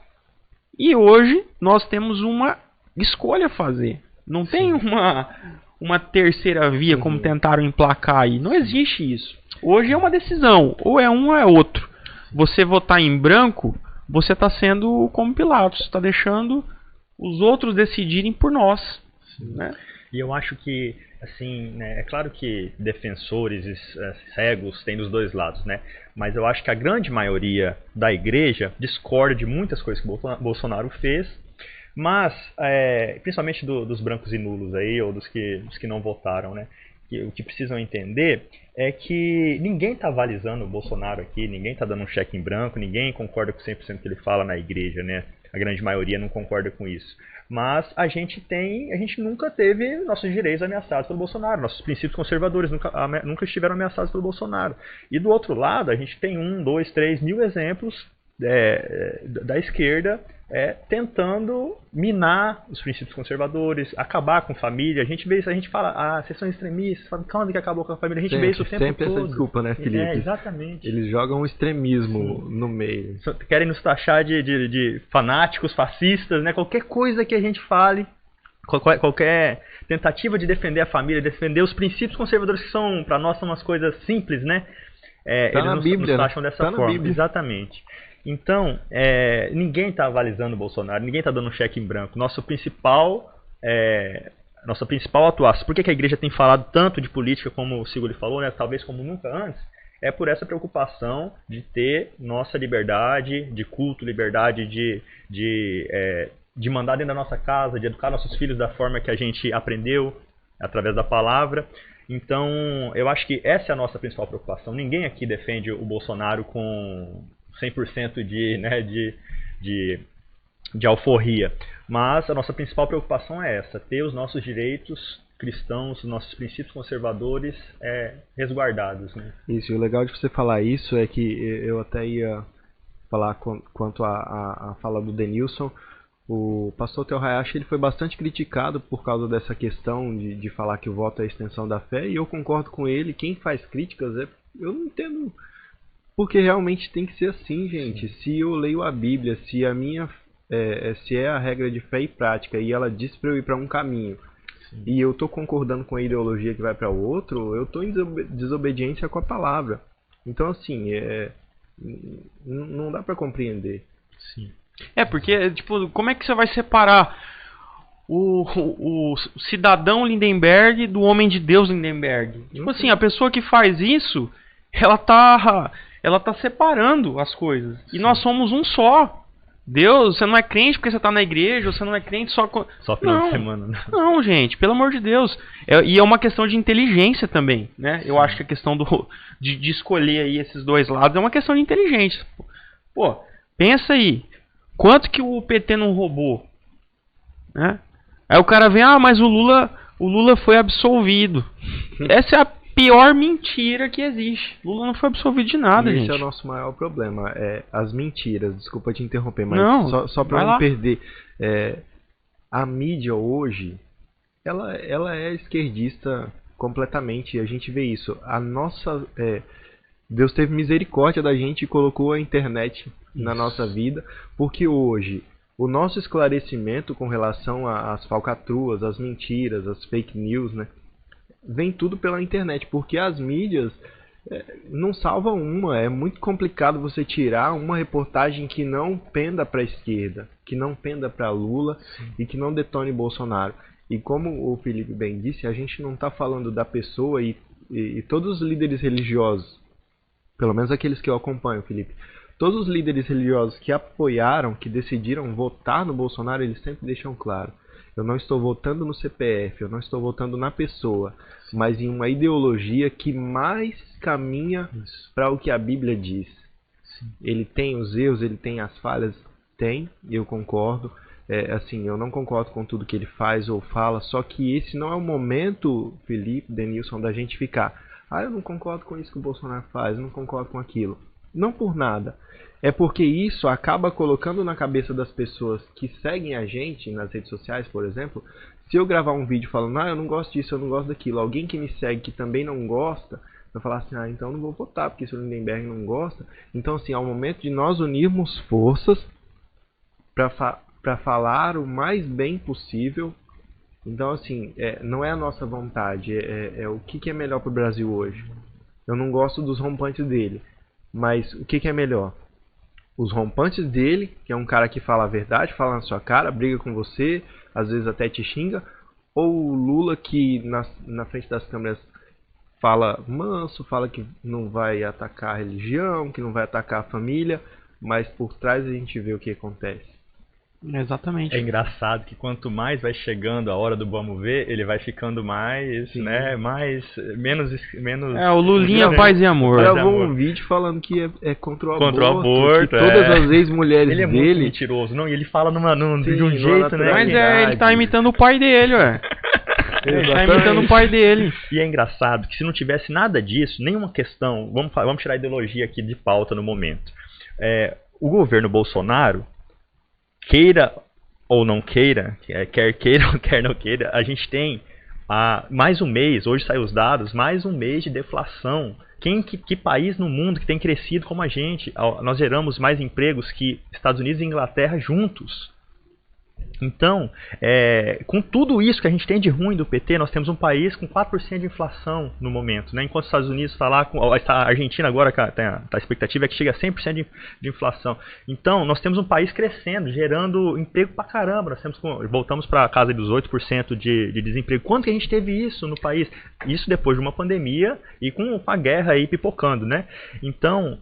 E hoje nós temos uma escolha a fazer. Não tem uma terceira via, como tentaram emplacar aí. Não existe isso. Hoje é uma decisão. Ou é um ou é outro. Você votar em branco, você está sendo como Pilatos. Está deixando os outros decidirem por nós. Né? E eu acho que, assim, né, é claro que defensores cegos tem dos dois lados, né? Mas eu acho que a grande maioria da igreja discorda de muitas coisas que o Bolsonaro fez, mas, principalmente dos brancos e nulos aí, ou dos que não votaram, né? O que precisam entender é que ninguém está avalizando o Bolsonaro aqui, ninguém está dando um cheque em branco, ninguém concorda com 100% que ele fala na igreja, né? A grande maioria não concorda com isso. Mas a gente nunca teve nossos direitos ameaçados pelo Bolsonaro. Nossos princípios conservadores nunca estiveram ameaçados pelo Bolsonaro. E do outro lado, a gente tem 1, 2, 3 mil exemplos da esquerda tentando minar os princípios conservadores, acabar com família. A gente vê isso, a gente fala, vocês são extremistas, quando que acabou com a família? A gente vê isso o tempo sempre todo. Essa desculpa, né, Felipe? Exatamente. Eles jogam um extremismo no meio. Querem nos taxar de fanáticos, fascistas, né? Qualquer coisa que a gente fale, qualquer tentativa de defender a família, defender os princípios conservadores que são, para nós, são umas coisas simples, né? Tá eles na Bíblia, nos taxam dessa forma. Exatamente. Então, ninguém está avalizando o Bolsonaro, ninguém está dando um cheque em branco. Nossa principal atuação, por que a igreja tem falado tanto de política, como o Sigoli falou, né, talvez como nunca antes, é por essa preocupação de ter nossa liberdade de culto, liberdade de mandar dentro da nossa casa, de educar nossos filhos da forma que a gente aprendeu, através da palavra. Então, eu acho que essa é a nossa principal preocupação. Ninguém aqui defende o Bolsonaro com 100% de alforria. Mas a nossa principal preocupação é essa, ter os nossos direitos cristãos, os nossos princípios conservadores resguardados. Né? Isso, e o legal de você falar isso é que eu até ia falar quanto à fala do Denilson. O pastor Theo Hayashi, ele foi bastante criticado por causa dessa questão de falar que o voto é a extensão da fé, e eu concordo com ele. Quem faz críticas, eu não entendo, porque realmente tem que ser assim, gente. Sim. Se eu leio a Bíblia, se a minha se é a regra de fé e prática, e ela diz para eu ir para um caminho, sim, e eu estou concordando com a ideologia que vai para o outro, eu estou em desobediência com a palavra. Então, assim, não dá para compreender. Sim. Porque, tipo, como é que você vai separar o cidadão Lindenberg do homem de Deus Lindenberg? Tipo assim, a pessoa que faz isso, ela tá separando as coisas. Sim. E nós somos um só. Deus, você não é crente porque você tá na igreja, você não é crente só final de semana. Né? Não, gente, pelo amor de Deus. E é uma questão de inteligência também, né? Sim. Eu acho que a questão de escolher aí esses dois lados é uma questão de inteligência. Pô, pensa aí. Quanto que o PT não roubou? Né? Aí o cara vem, mas o Lula foi absolvido. Essa é a pior mentira que existe. Lula não foi absolvido de nada, gente. Esse é o nosso maior problema. As mentiras. Desculpa te interromper, mas não, só para não perder. A mídia hoje, ela é esquerdista completamente. A gente vê isso. Deus teve misericórdia da gente e colocou a internet na nossa vida, porque hoje o nosso esclarecimento com relação às falcatruas, às mentiras, às fake news, né, vem tudo pela internet, porque as mídias, Não salva uma. É muito complicado você tirar uma reportagem que não penda para a esquerda, que não penda para Lula e que não detone Bolsonaro. E como o Felipe bem disse, a gente não está falando da pessoa e todos os líderes religiosos, pelo menos aqueles que eu acompanho, Felipe, todos os líderes religiosos que apoiaram, que decidiram votar no Bolsonaro, eles sempre deixam claro: eu não estou votando no CPF, eu não estou votando na pessoa, mas em uma ideologia que mais caminha para o que a Bíblia diz. Ele tem os erros, ele tem as falhas, tem, eu concordo. Assim, eu não concordo com tudo que ele faz ou fala, só que esse não é o momento, Felipe, Denilson, da gente ficar: eu não concordo com isso que o Bolsonaro faz, eu não concordo com aquilo. Não por nada. É porque isso acaba colocando na cabeça das pessoas que seguem a gente nas redes sociais, por exemplo. Se eu gravar um vídeo falando: eu não gosto disso, eu não gosto daquilo, alguém que me segue que também não gosta, vai falar assim: então eu não vou votar, porque se o Lindenberg não gosta. Então, assim, é o momento de nós unirmos forças para falar o mais bem possível. Então, assim, não é a nossa vontade, o que é melhor para o Brasil hoje. Eu não gosto dos rompantes dele, mas o que é melhor? Os rompantes dele, que é um cara que fala a verdade, fala na sua cara, briga com você, às vezes até te xinga, ou o Lula que na frente das câmeras fala manso, fala que não vai atacar a religião, que não vai atacar a família, mas por trás a gente vê o que acontece. Exatamente. É engraçado que quanto mais vai chegando a hora do vamos ver, ele vai ficando mais, Sim. né, menos... O Lulinha paz e amor. Eu gravou um vídeo falando que é contra o aborto, que é. todas as ex-mulheres dele... Ele é muito mentiroso, não, e ele fala de um jeito, né? Mas ele tá imitando o pai dele, ué. Ele tá imitando o pai dele. E é engraçado que se não tivesse nada disso, nenhuma questão... Vamos tirar a ideologia aqui de pauta no momento. O governo Bolsonaro, queira ou não queira, quer queira ou quer não queira, a gente tem mais um mês, hoje saem os dados, mais um mês de deflação. Que país no mundo que tem crescido como a gente? Nós geramos mais empregos que Estados Unidos e Inglaterra juntos. Então, com tudo isso que a gente tem de ruim do PT, nós temos um país com 4% de inflação no momento, né? Enquanto os Estados Unidos está lá, a Argentina agora, a expectativa é que chegue a 100% de inflação. Então, nós temos um país crescendo, gerando emprego pra caramba. Voltamos para a casa dos 8% de desemprego. Quando que a gente teve isso no país? Isso depois de uma pandemia e com a guerra aí pipocando, né? Então,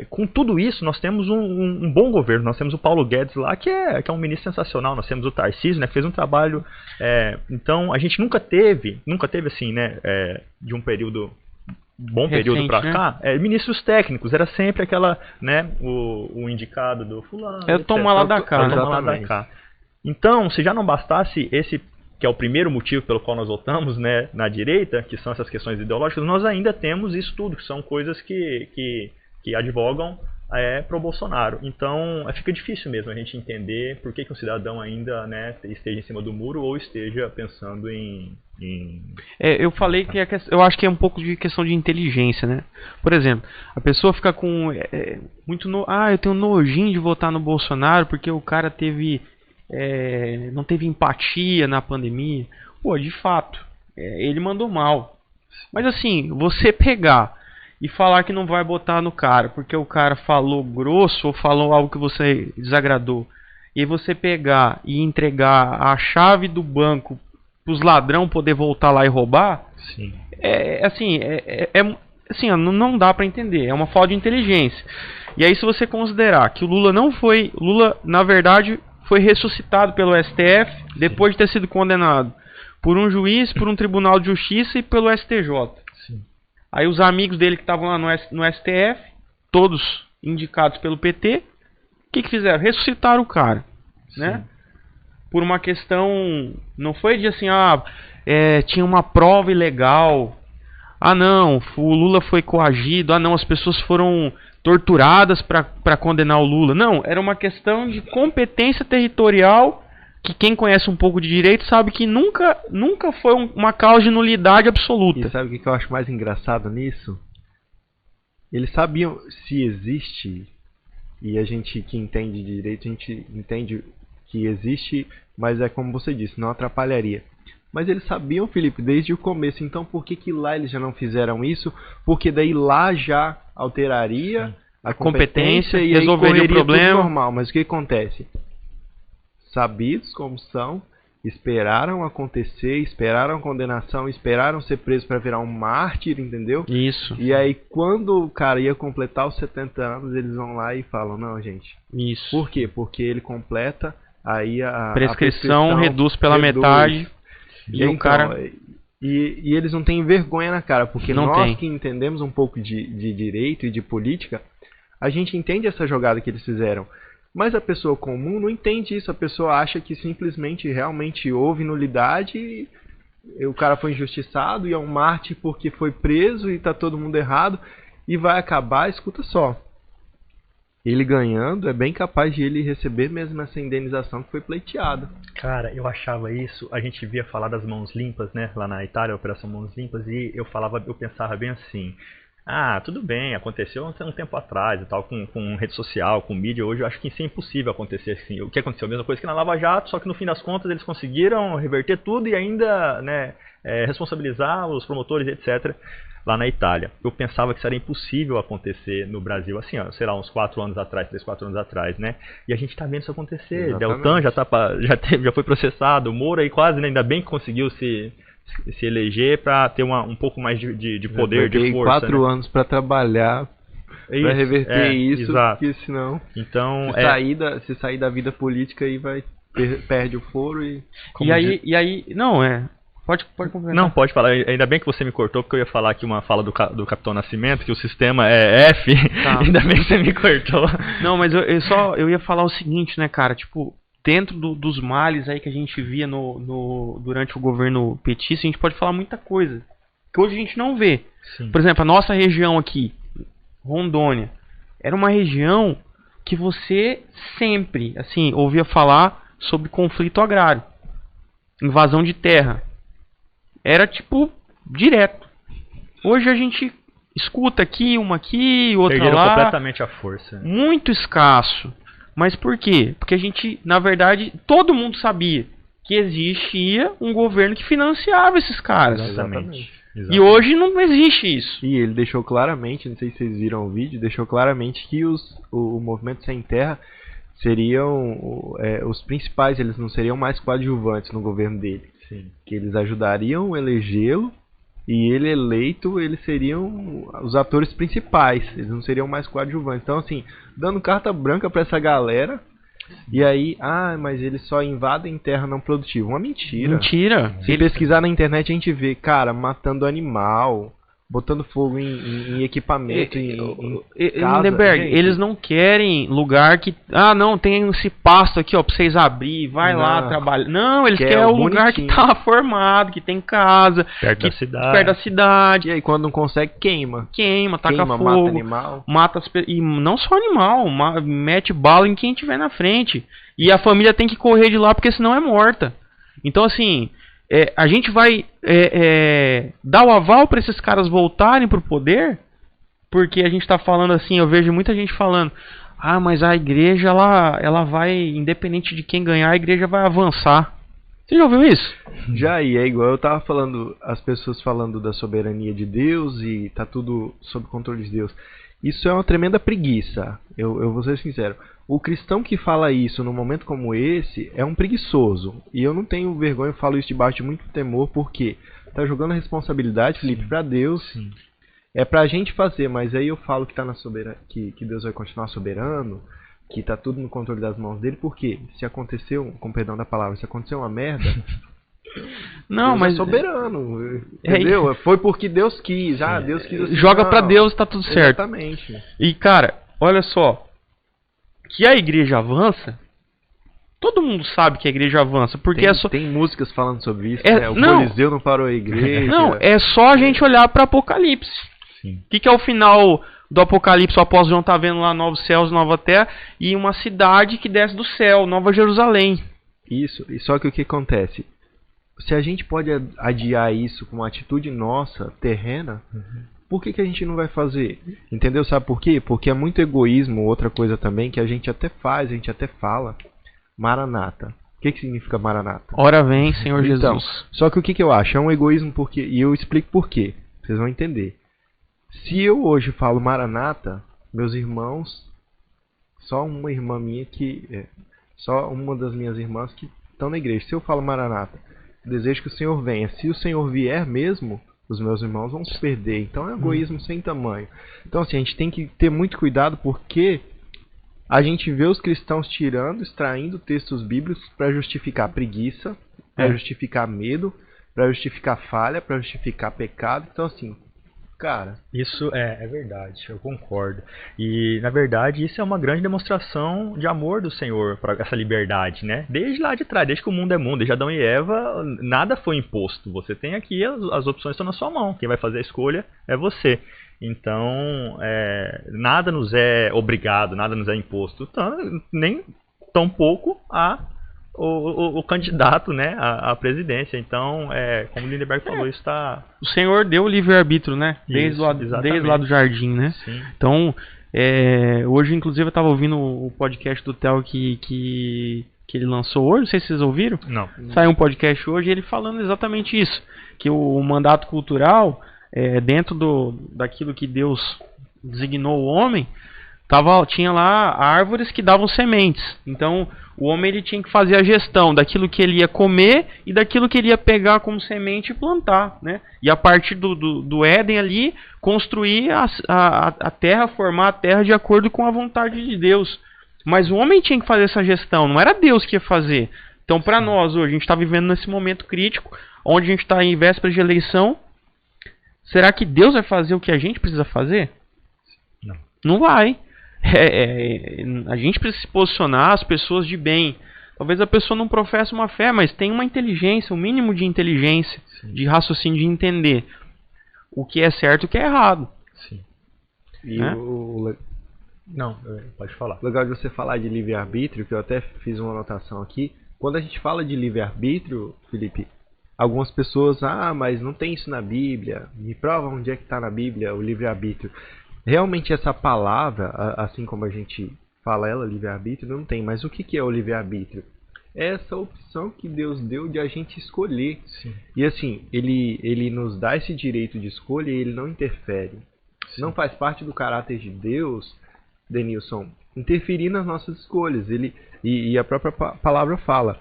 com tudo isso, nós temos um bom governo. Nós temos o Paulo Guedes lá, que é um ministro sensacional. Nós temos o Tarcísio, né, que fez um trabalho. Então, a gente nunca teve assim, né, de um bom período para cá, ministros técnicos, era sempre aquela, né, o indicado do fulano. Toma lá da cá. Então, se já não bastasse esse, que é o primeiro motivo pelo qual nós votamos, né, na direita, que são essas questões ideológicas, nós ainda temos isso tudo, que são coisas que advogam pro Bolsonaro. Então fica difícil mesmo a gente entender por que um cidadão ainda, né, esteja em cima do muro ou esteja pensando em... Eu falei que eu acho que é um pouco de questão de inteligência, né? Por exemplo, a pessoa fica com eu tenho nojinho de votar no Bolsonaro porque o cara não teve empatia na pandemia. Pô, de fato, ele mandou mal. Mas assim, você pegar e falar que não vai botar no cara porque o cara falou grosso ou falou algo que você desagradou, e você pegar e entregar a chave do banco para os ladrão poder voltar lá e roubar, sim. Não dá para entender, é uma falta de inteligência. E aí, se você considerar que o Lula na verdade foi ressuscitado pelo STF depois de ter sido condenado por um juiz, por um tribunal de justiça e pelo STJ. Aí os amigos dele que estavam lá no STF, todos indicados pelo PT, o que fizeram? Ressuscitaram o cara, né? Por uma questão, não foi de assim, tinha uma prova ilegal, não, o Lula foi coagido, não, as pessoas foram torturadas para condenar o Lula. Não, era uma questão de competência territorial, que quem conhece um pouco de direito sabe que nunca foi uma causa de nulidade absoluta. E sabe o que eu acho mais engraçado nisso? Eles sabiam se existe, e a gente que entende de direito, a gente entende que existe, mas é como você disse, não atrapalharia. Mas eles sabiam, Felipe, desde o começo. Então por que lá eles já não fizeram isso? Porque daí lá já alteraria a competência e resolveria o problema. Tudo normal. Mas o que acontece? Sabidos como são, esperaram acontecer, esperaram a condenação, esperaram ser preso para virar um mártir, entendeu? Isso. E aí quando o cara ia completar os 70 anos, eles vão lá e falam, não, gente. Isso. Por quê? Porque ele completa, aí a prescrição reduz pela metade. E então, o cara... E eles não têm vergonha na cara, porque Não nós tem. que entendemos um pouco de direito e de política, a gente entende essa jogada que eles fizeram. Mas a pessoa comum não entende isso, a pessoa acha que simplesmente realmente houve nulidade e o cara foi injustiçado e é um mártir porque foi preso e tá todo mundo errado e vai acabar, escuta só. Ele ganhando, é bem capaz de ele receber mesmo essa indenização que foi pleiteada. Cara, eu achava isso, a gente via falar das mãos limpas, né, lá na Itália, a Operação Mãos Limpas, e eu pensava bem assim, tudo bem, aconteceu um tempo atrás e tal, com rede social, com mídia, hoje eu acho que isso é impossível acontecer assim. O que aconteceu? A mesma coisa que na Lava Jato, só que no fim das contas eles conseguiram reverter tudo e ainda, né, responsabilizar os promotores, etc., lá na Itália. Eu pensava que isso era impossível acontecer no Brasil, assim, ó, sei lá, uns 4 anos atrás, 3, 4 anos atrás, né? E a gente tá vendo isso acontecer. Exatamente. Deltan já foi processado, o Moura aí quase, né, ainda bem que conseguiu se eleger para ter um pouco mais de poder, de força. 4 anos para trabalhar, para reverter isso, exato. porque senão então, se sair da vida política aí perde o foro e... E aí, não, Pode complementar. Não, pode falar. Ainda bem que você me cortou, porque eu ia falar aqui uma fala do Capitão Nascimento, que o sistema é F. Tá. Ainda bem que você me cortou. Não, mas eu ia falar o seguinte, né, cara? Tipo, dentro dos males aí que a gente via durante o governo petista, a gente pode falar muita coisa que hoje a gente não vê. Sim. Por exemplo, a nossa região aqui, Rondônia, era uma região que você sempre, assim, ouvia falar sobre conflito agrário, invasão de terra. Era tipo direto. Hoje a gente escuta uma aqui, outra Perderam lá. Completamente a força. Muito escasso. Mas por quê? Porque a gente, na verdade, todo mundo sabia que existia um governo que financiava esses caras. Exatamente. E hoje não existe isso. E ele deixou claramente, não sei se vocês viram o vídeo, deixou claramente que o Movimento Sem Terra seriam os principais, eles não seriam mais coadjuvantes no governo dele. Sim. Que eles ajudariam a elegê-lo e ele eleito, eles seriam os atores principais, eles não seriam mais coadjuvantes. Então, assim, dando carta branca para essa galera. E aí, mas eles só invadem terra não produtiva. Uma mentira. Mentira. Se pesquisar na internet a gente vê, cara, matando animal, botando fogo em equipamento, em casa. Lindenberg, eles não querem lugar que... não, tem esse pasto aqui, ó, pra vocês abrir, vai lá trabalhar. Não, eles querem o lugar que tá formado, que tem casa. Perto da cidade. E aí quando não consegue, queima. Taca fogo. Mata animal. E não só animal, mete bala em quem tiver na frente. E a família tem que correr de lá, porque senão é morta. Então, assim... a gente vai dar o aval para esses caras voltarem pro poder, porque a gente está falando assim, eu vejo muita gente falando, mas a igreja ela vai, independente de quem ganhar, a igreja vai avançar. Você já ouviu isso? Já, e é igual eu tava falando, as pessoas falando da soberania de Deus e tá tudo sob controle de Deus. Isso é uma tremenda preguiça, eu vou ser sincero. O cristão que fala isso num momento como esse é um preguiçoso. E eu não tenho vergonha, eu falo isso debaixo de muito temor, porque tá jogando a responsabilidade, Felipe, para Deus. Sim. É pra gente fazer, mas aí eu falo que tá que Deus vai continuar soberano, que tá tudo no controle das mãos dele, porque se aconteceu, com perdão da palavra, se aconteceu uma merda, não, Deus mas é soberano, entendeu? Foi porque Deus quis, Deus quis assim, joga pra Deus, tá tudo certo. Exatamente. E cara, olha só, que a igreja avança, todo mundo sabe que a igreja avança, porque tem músicas falando sobre isso, né? O Coliseu não parou a igreja. Não, é só a gente olhar para Apocalipse. O que é o final do Apocalipse? O apóstolo João tá vendo lá novos céus, nova terra e uma cidade que desce do céu, Nova Jerusalém. Isso, e só que o que acontece? Se a gente pode adiar isso com uma atitude nossa, terrena, por que a gente não vai fazer? Entendeu? Sabe por quê? Porque é muito egoísmo, outra coisa também, que a gente até faz, a gente até fala. Maranata. O que significa Maranata? Ora vem, Senhor Então, Jesus. só que o que eu acho? É um egoísmo porque... E eu explico por quê. Vocês vão entender. Se eu hoje falo Maranata, meus irmãos... Só uma irmã minha que... Só uma das minhas irmãs que estão na igreja. Se eu falo Maranata, desejo que o Senhor venha. Se o Senhor vier mesmo, os meus irmãos vão se perder. Então é um egoísmo sem tamanho. Então assim, a gente tem que ter muito cuidado porque a gente vê os cristãos extraindo textos bíblicos para justificar preguiça, para justificar medo, para justificar falha, para justificar pecado. Então assim, cara... Isso é verdade, eu concordo. E, na verdade, isso é uma grande demonstração de amor do Senhor para essa liberdade, né? Desde lá de trás, desde que o mundo é mundo, desde Adão e Eva, nada foi imposto. Você tem aqui, as opções estão na sua mão. Quem vai fazer a escolha é você. Então, nada nos é obrigado, nada nos é imposto. Então, nem tão pouco o candidato, né, à presidência. Então, como o Lindenberg falou, isso está... O Senhor deu o livre-arbítrio, né? Desde lá do jardim, né? Sim. Então, hoje, inclusive, eu estava ouvindo o podcast do Theo que ele lançou hoje. Não sei se vocês ouviram. Não. Saiu um podcast hoje, ele falando exatamente isso. Que o mandato cultural, dentro daquilo que Deus designou o homem, tinha lá árvores que davam sementes. Então, o homem ele tinha que fazer a gestão daquilo que ele ia comer e daquilo que ele ia pegar como semente e plantar, né? E a partir do Éden ali, construir a terra, formar a terra de acordo com a vontade de Deus. Mas o homem tinha que fazer essa gestão, não era Deus que ia fazer. Então, para nós hoje, a gente está vivendo nesse momento crítico, onde a gente está em véspera de eleição. Será que Deus vai fazer o que a gente precisa fazer? Não. Não vai. A gente precisa se posicionar, as pessoas de bem. Talvez a pessoa não professe uma fé, mas tem uma inteligência, um mínimo de inteligência, sim, de raciocínio, de entender o que é certo e o que é errado. Sim. E Não, pode falar. Legal de você falar de livre-arbítrio, que eu até fiz uma anotação aqui. Quando a gente fala de livre-arbítrio, Felipe, algumas pessoas, mas não tem isso na Bíblia. Me prova onde é que está na Bíblia o livre-arbítrio. Realmente essa palavra, assim como a gente fala ela, livre-arbítrio, não tem. Mas o que é o livre-arbítrio? É essa opção que Deus deu de a gente escolher. Sim. E assim, ele nos dá esse direito de escolha e ele não interfere. Sim. Não faz parte do caráter de Deus, Denilson, interferir nas nossas escolhas. E a própria palavra fala,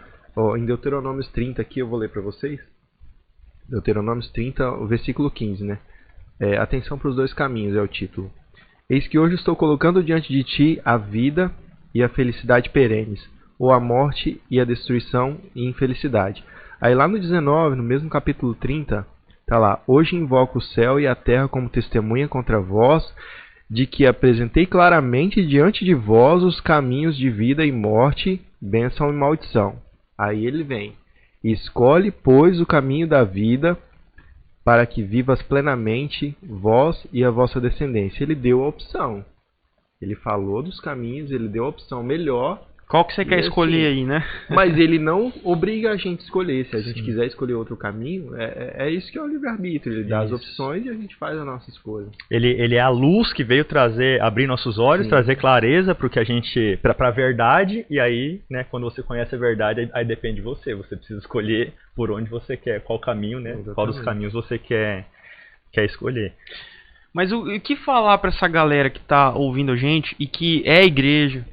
em Deuteronômios 30, aqui eu vou ler para vocês. Deuteronômios 30, o versículo 15, né? Atenção para os dois caminhos, é o título. Eis que hoje estou colocando diante de ti a vida e a felicidade perenes, ou a morte e a destruição e infelicidade. Aí lá no 19, no mesmo capítulo 30, tá lá. Hoje invoco o céu e a terra como testemunha contra vós, de que apresentei claramente diante de vós os caminhos de vida e morte, bênção e maldição. Aí ele vem. Escolhe, pois, o caminho da vida, para que vivas plenamente vós e a vossa descendência. Ele deu a opção. Ele falou dos caminhos, ele deu a opção melhor. Qual que você quer escolher aí, né? Mas ele não obriga a gente a escolher. Se a gente quiser escolher outro caminho, é isso que é o livre-arbítrio. Ele dá as opções e a gente faz a nossa escolha. Ele é a luz que veio abrir nossos olhos, sim, trazer clareza para a verdade. E aí, né, quando você conhece a verdade, aí depende de você. Você precisa escolher por onde você quer, qual caminho, né? Exatamente. Qual dos caminhos você quer escolher. Mas o que falar para essa galera que está ouvindo a gente e que é igreja,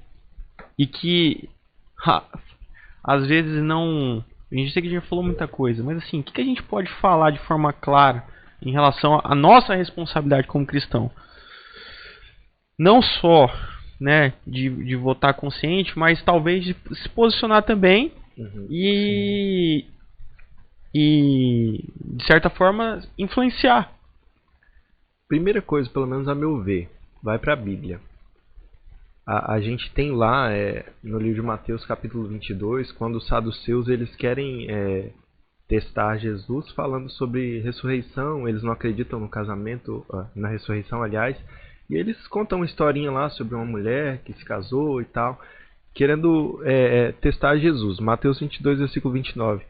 e que às vezes não... A gente sei que já falou muita coisa, mas assim, o que a gente pode falar de forma clara em relação à nossa responsabilidade como cristão? Não só, né, de votar consciente, mas talvez de se posicionar também, e de certa forma influenciar. Primeira coisa, pelo menos a meu ver, vai para a Bíblia. A gente tem lá, no livro de Mateus, capítulo 22, quando os saduceus eles querem testar Jesus, falando sobre ressurreição. Eles não acreditam no casamento, na ressurreição, aliás. E eles contam uma historinha lá sobre uma mulher que se casou e tal, querendo testar Jesus. Mateus 22, versículo 29.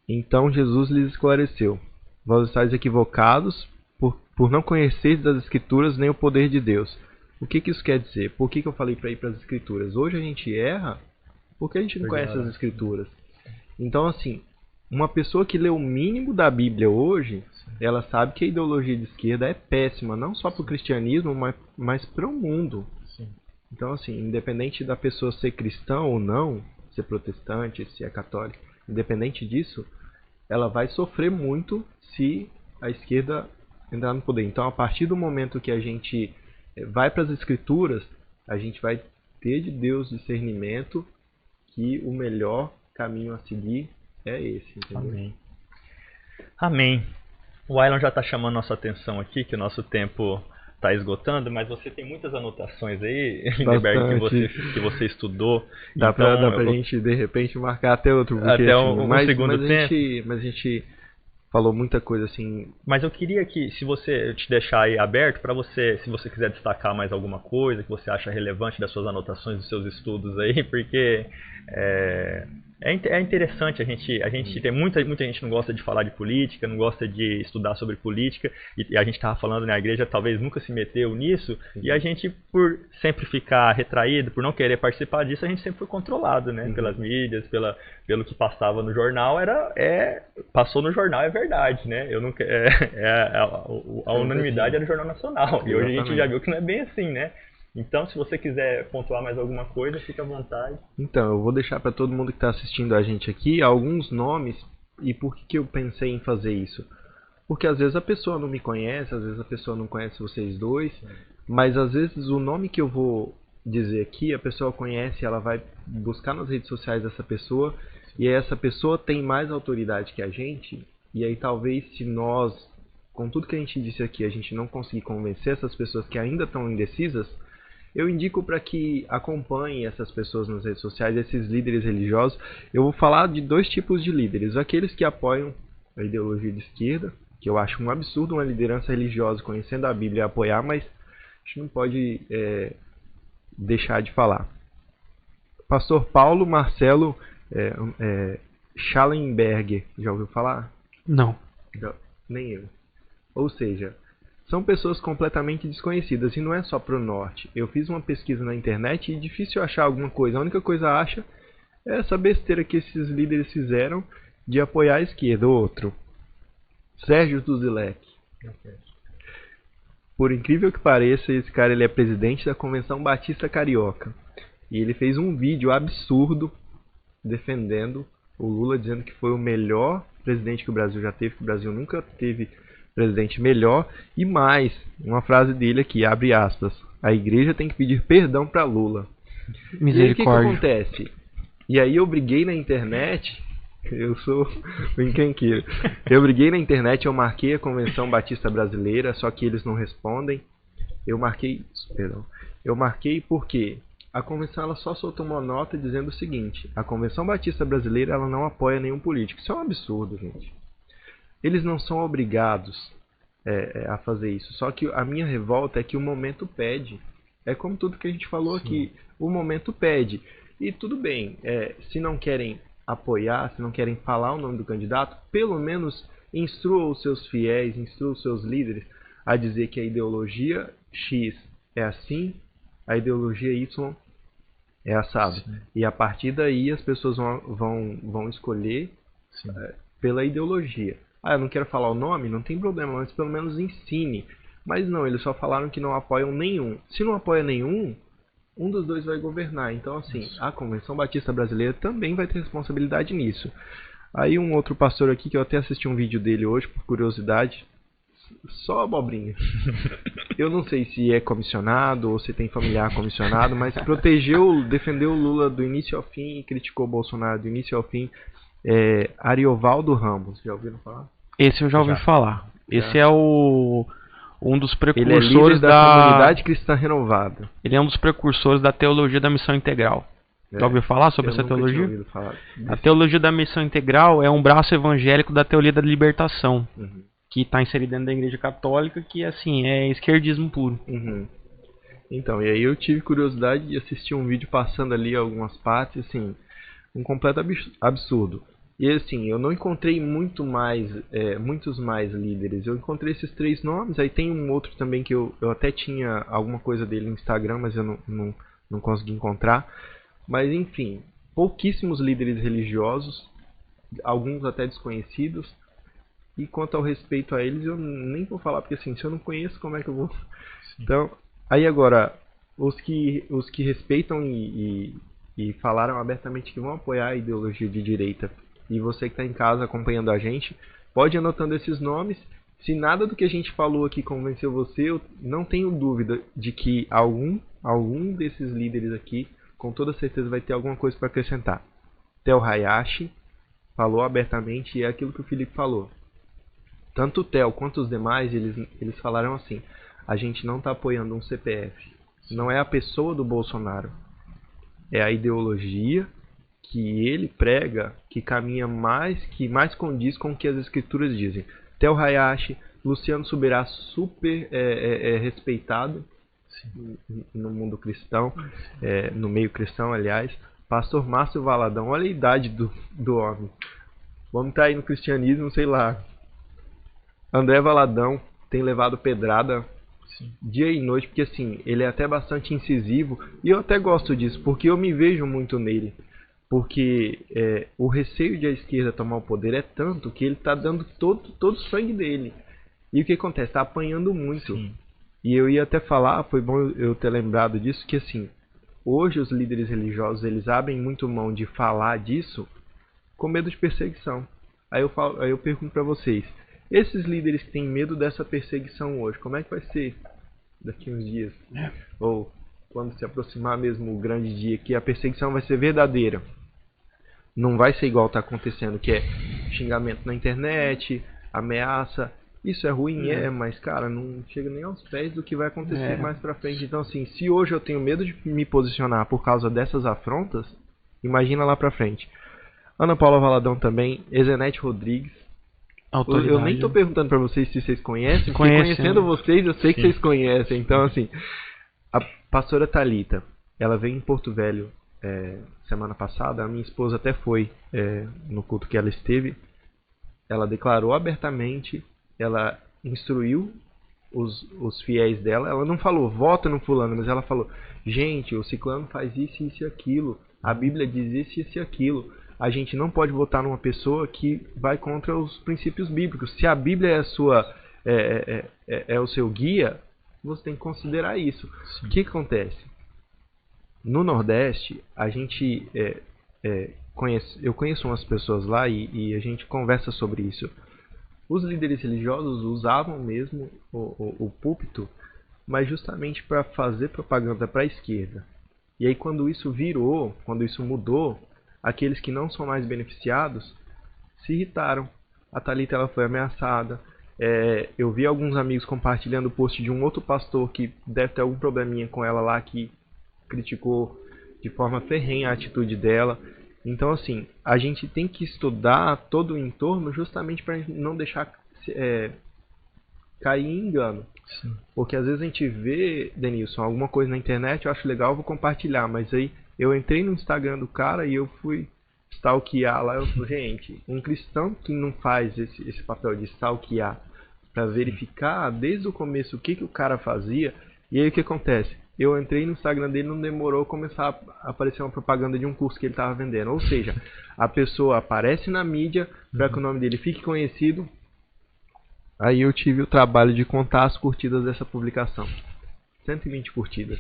Então Jesus lhes esclareceu: vós estáis equivocados por não conheceres as Escrituras nem o poder de Deus. O que isso quer dizer? Por que eu falei para ir para as Escrituras? Hoje a gente erra porque a gente não conhece as Escrituras. Então, assim, uma pessoa que lê o mínimo da Bíblia hoje, ela sabe que a ideologia de esquerda é péssima, não só para o cristianismo, mas para o mundo. Sim. Então, assim, independente da pessoa ser cristã ou não, ser protestante, se é católica, independente disso, ela vai sofrer muito se a esquerda entrar no poder. Então, a partir do momento que a gente vai para as escrituras, a gente vai ter de Deus discernimento que o melhor caminho a seguir é esse, entendeu? Amém. Amém. O Ailon já está chamando nossa atenção aqui, que o nosso tempo está esgotando, mas você tem muitas anotações aí, Lindenberg, que você estudou. Dá então, pra gente, de repente, marcar até outro até segundo tempo. Mas a gente falou muita coisa assim. Mas eu queria que, se você te deixar aí aberto para você, se você quiser destacar mais alguma coisa que você acha relevante das suas anotações, dos seus estudos aí, porque é interessante, a gente tem muita gente não gosta de falar de política, não gosta de estudar sobre política, e a gente estava falando, né, a igreja talvez nunca se meteu nisso, e a gente, por sempre ficar retraído, por não querer participar disso, a gente sempre foi controlado, né, pelas mídias, pelo que passava no jornal, passou no jornal, é verdade, né, a unanimidade era no Jornal Nacional, e hoje a gente já viu que não é bem assim, né. Então, se você quiser pontuar mais alguma coisa, fique à vontade. Então, eu vou deixar para todo mundo que está assistindo a gente aqui alguns nomes. E por que eu pensei em fazer isso? Porque às vezes a pessoa não me conhece, às vezes a pessoa não conhece vocês dois, mas às vezes o nome que eu vou dizer aqui, a pessoa conhece, ela vai buscar nas redes sociais dessa pessoa, e aí essa pessoa tem mais autoridade que a gente, e aí talvez se nós, com tudo que a gente disse aqui, a gente não conseguir convencer essas pessoas que ainda estão indecisas, eu indico para que acompanhem essas pessoas nas redes sociais, esses líderes religiosos. Eu vou falar de dois tipos de líderes. Aqueles que apoiam a ideologia de esquerda, que eu acho um absurdo uma liderança religiosa conhecendo a Bíblia apoiar, mas a gente não pode deixar de falar. Pastor Paulo Marcelo Schallenberger, já ouviu falar? Não. Nem eu. Ou seja, são pessoas completamente desconhecidas, e não é só para o norte. Eu fiz uma pesquisa na internet e é difícil achar alguma coisa. A única coisa que acha é essa besteira que esses líderes fizeram de apoiar a esquerda. Outro, Sérgio Tuzilek. Por incrível que pareça, esse cara ele é presidente da Convenção Batista Carioca. E ele fez um vídeo absurdo defendendo o Lula, dizendo que foi o melhor presidente que o Brasil já teve, que o Brasil nunca teve presidente melhor. E mais, uma frase dele aqui, abre aspas, a igreja tem que pedir perdão para Lula. Misericórdia. E aí o que acontece? E aí eu briguei na internet, eu sou o encrenqueiro, eu briguei na internet, eu marquei a Convenção Batista Brasileira, só que eles não respondem. Eu marquei porque a convenção ela só soltou uma nota dizendo o seguinte: a Convenção Batista Brasileira ela não apoia nenhum político. Isso é um absurdo, gente. Eles não são obrigados a fazer isso. Só que a minha revolta é que o momento pede. É como tudo que a gente falou aqui. O momento pede. E tudo bem, se não querem apoiar, se não querem falar o nome do candidato, pelo menos instrua os seus fiéis, instrua os seus líderes a dizer que a ideologia X é assim, a ideologia Y é assado. E a partir daí as pessoas vão escolher pela ideologia. Eu não quero falar o nome, não tem problema, mas pelo menos ensine. Mas não, eles só falaram que não apoiam nenhum. Se não apoia nenhum, um dos dois vai governar. Então, assim, a Convenção Batista Brasileira também vai ter responsabilidade nisso. Aí um outro pastor aqui, que eu até assisti um vídeo dele hoje, por curiosidade, só abobrinha. Eu não sei se é comissionado ou se tem familiar comissionado, mas defendeu o Lula do início ao fim e criticou o Bolsonaro do início ao fim. Ariovaldo Ramos, já ouviram falar? Esse eu já ouvi falar. Esse é um dos precursores ele é líder da Comunidade Cristã Renovada. Ele é um dos precursores da teologia da missão integral. Já ouviu falar sobre essa teologia? Eu nunca tinha ouvido falar disso. A teologia da missão integral é um braço evangélico da teoria da libertação, que está inserido dentro da Igreja Católica, que assim é esquerdismo puro. Então, e aí eu tive curiosidade de assistir um vídeo passando ali algumas partes, assim, um completo absurdo. E assim, eu não encontrei muitos mais líderes. Eu encontrei esses 3 nomes. Aí tem um outro também que eu até tinha alguma coisa dele no Instagram, mas eu não consegui encontrar. Mas enfim, pouquíssimos líderes religiosos. alguns até desconhecidos. E quanto ao respeito a eles, eu nem vou falar, porque assim, se eu não conheço, como é que eu vou... Então, aí agora, os que respeitam e falaram abertamente que vão apoiar a ideologia de direita, e você que está em casa acompanhando a gente, pode ir anotando esses nomes. Se nada do que a gente falou aqui convenceu você, eu não tenho dúvida de que algum desses líderes aqui, com toda certeza, vai ter alguma coisa para acrescentar. Theo Hayashi falou abertamente, e é aquilo que o Felipe falou. Tanto o Theo quanto os demais, eles falaram assim: a gente não está apoiando um CPF. Não é a pessoa do Bolsonaro. É a ideologia que ele prega, que caminha que mais condiz com o que as escrituras dizem. Theo Hayashi, Luciano Subirá, super respeitado no mundo cristão, no meio cristão, aliás. Pastor Márcio Valadão, olha a idade do homem. Vamos estar aí no cristianismo, sei lá. André Valadão tem levado pedrada dia e noite, porque assim, ele é até bastante incisivo, e eu até gosto disso, porque eu me vejo muito nele. Porque o receio de a esquerda tomar o poder é tanto que ele está dando todo o sangue dele. E o que acontece? Está apanhando muito. Sim. E eu ia até falar, foi bom eu ter lembrado disso, que assim, hoje os líderes religiosos, eles abrem muito mão de falar disso com medo de perseguição. Aí eu pergunto para vocês, esses líderes que têm medo dessa perseguição hoje, como é que vai ser daqui uns dias? Ou quando se aproximar mesmo o grande dia, que a perseguição vai ser verdadeira. Não vai ser igual está acontecendo, que é xingamento na internet, ameaça. Isso é ruim, mas cara, não chega nem aos pés do que vai acontecer mais pra frente. Então assim, se hoje eu tenho medo de me posicionar por causa dessas afrontas, imagina lá pra frente. Ana Paula Valadão também, Ezenete Rodrigues. Autoridade. Eu nem tô perguntando pra vocês se vocês conhecem, porque conhecendo vocês, eu sei que vocês conhecem. Então assim, a pastora Thalita, ela veio em Porto Velho semana passada. A minha esposa até foi no culto que ela esteve. Ela declarou abertamente, ela instruiu os fiéis dela. Ela não falou, vota no fulano, mas ela falou, gente, o ciclano faz isso, isso e aquilo. A Bíblia diz isso, isso e aquilo. A gente não pode votar numa pessoa que vai contra os princípios bíblicos. Se a Bíblia é o seu guia, você tem que considerar isso. Sim. O que acontece? No Nordeste, a gente eu conheço umas pessoas lá e a gente conversa sobre isso. Os líderes religiosos usavam mesmo o púlpito, mas justamente para fazer propaganda para a esquerda. E aí quando isso mudou, aqueles que não são mais beneficiados se irritaram. A Thalita, ela foi ameaçada. Eu vi alguns amigos compartilhando o post de um outro pastor que deve ter algum probleminha com ela lá, que criticou de forma ferrenha a atitude dela. Então assim, a gente tem que estudar todo o entorno justamente para não deixar cair em engano. Sim. Porque às vezes a gente vê, Denilson, alguma coisa na internet, eu acho legal, eu vou compartilhar, mas aí eu entrei no Instagram do cara e eu fui stalkear lá. Eu falei, gente, um cristão que não faz esse papel de stalkear para verificar desde o começo o que o cara fazia. E aí o que acontece? Eu entrei no Instagram dele, não demorou começar a aparecer uma propaganda de um curso que ele estava vendendo. Ou seja, a pessoa aparece na mídia para que o nome dele fique conhecido. Aí eu tive o trabalho de contar as curtidas dessa publicação. 120 curtidas.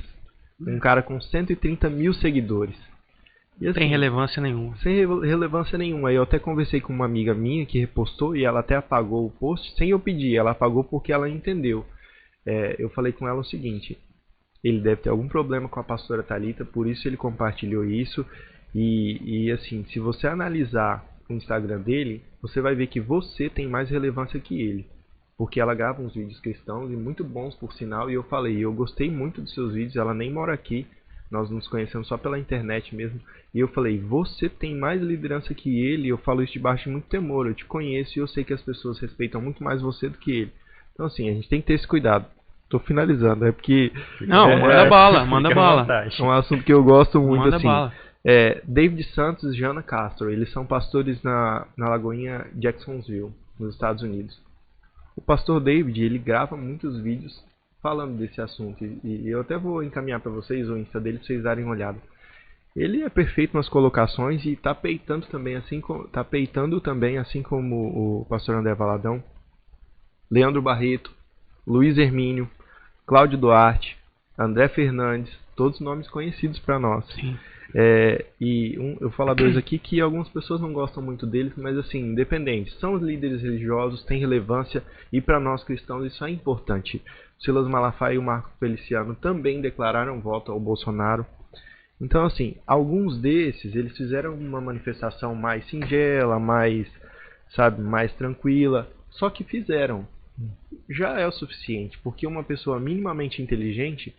Um cara com 130 mil seguidores. E, assim, sem relevância nenhuma. Sem relevância nenhuma. Aí eu até conversei com uma amiga minha que repostou e ela até apagou o post sem eu pedir. Ela apagou porque ela entendeu. Eu falei com ela o seguinte: ele deve ter algum problema com a pastora Thalita, por isso ele compartilhou isso. E assim, se você analisar o Instagram dele, você vai ver que você tem mais relevância que ele. Porque ela grava uns vídeos cristãos e muito bons, por sinal. E eu falei, eu gostei muito dos seus vídeos. Ela nem mora aqui, nós nos conhecemos só pela internet mesmo. E eu falei, você tem mais liderança que ele. Eu falo isso debaixo de muito temor. Eu te conheço e eu sei que as pessoas respeitam muito mais você do que ele. Então assim, a gente tem que ter esse cuidado. Tô finalizando, é porque... Não, manda bala, manda bala. É um assunto que eu gosto muito, manda assim. Bala. David Santos e Jana Castro, eles são pastores na Lagoinha Jacksonville, nos Estados Unidos. O pastor David, ele grava muitos vídeos falando desse assunto. E eu até vou encaminhar para vocês o Insta dele, para vocês darem uma olhada. ele é perfeito nas colocações e tá peitando também, assim como o pastor André Valadão, Leandro Barreto, Luiz Hermínio, Cláudio Duarte, André Fernandes, todos nomes conhecidos para nós. Sim. Eu vou falar dois aqui que algumas pessoas não gostam muito deles, mas assim, independentes, são os líderes religiosos, têm relevância e para nós cristãos isso é importante. Silas Malafaia e o Marco Feliciano também declararam voto ao Bolsonaro. Então assim, alguns desses, eles fizeram uma manifestação mais singela, mais tranquila, só que fizeram. Já é o suficiente, porque uma pessoa minimamente inteligente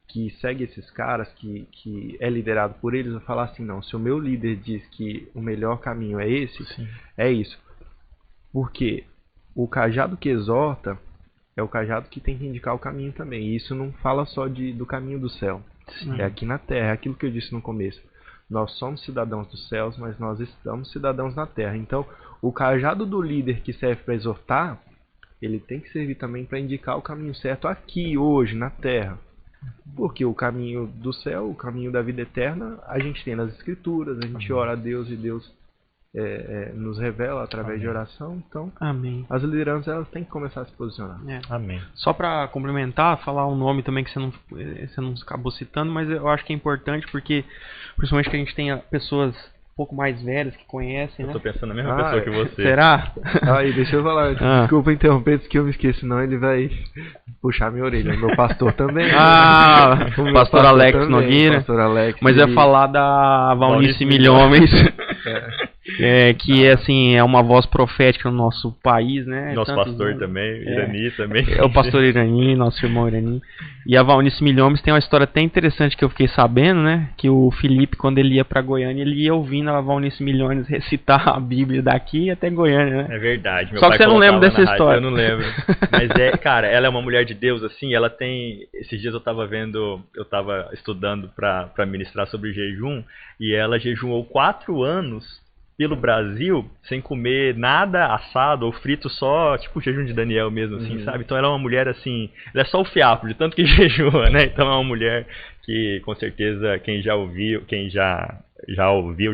que segue esses caras, que é liderado por eles, vai falar assim, não, se o meu líder diz que o melhor caminho é esse, Sim. é isso. Porque o cajado que exorta é o cajado que tem que indicar o caminho também. E isso não fala só do caminho do céu. Sim. É aqui na terra, é aquilo que eu disse no começo. Nós somos cidadãos dos céus, mas nós estamos cidadãos na terra. Então, o cajado do líder que serve para exortar, ele tem que servir também para indicar o caminho certo aqui, hoje, na terra. Porque o caminho do céu, o caminho da vida eterna, a gente tem nas escrituras, a gente ora a Deus e Deus nos revela através de oração. Então, Amém. as lideranças elas têm que começar a se posicionar. Amém. Só para complementar, falar um nome também que você não acabou citando, mas eu acho que é importante porque, principalmente que a gente tenha pessoas um pouco mais velhas que conhecem, Eu né? tô pensando na mesma pessoa que você. Será? Aí, deixa eu falar, desculpa interromper, que eu me esqueci, senão ele vai puxar minha orelha. Meu pastor também. O meu pastor Alex também, Nogueira. Pastor Alex, Mas eu ia falar da Valnice Milhomens. Que assim, é uma voz profética no nosso país, né? Nosso Tantos pastor anos. também, Irani também. É o pastor Irani, nosso irmão Irani. E a Valnice Milhomens tem uma história até interessante que eu fiquei sabendo, né? Que o Felipe, quando ele ia pra Goiânia, ele ia ouvindo a Valnice Milhomens recitar a Bíblia daqui até Goiânia, né? É verdade. Meu Só pai que você não lembra colocava dessa na rádio, história. Eu não lembro. Mas cara, ela é uma mulher de Deus, assim, ela tem... Esses dias eu tava estudando pra ministrar sobre jejum, e ela jejuou 4 anos pelo Brasil, sem comer nada assado ou frito, só, tipo o jejum de Daniel mesmo, assim, sabe? Então ela é uma mulher, assim, ela é só o fiapo, de tanto que jejua, né? Então é uma mulher que, com certeza, quem já ouviu,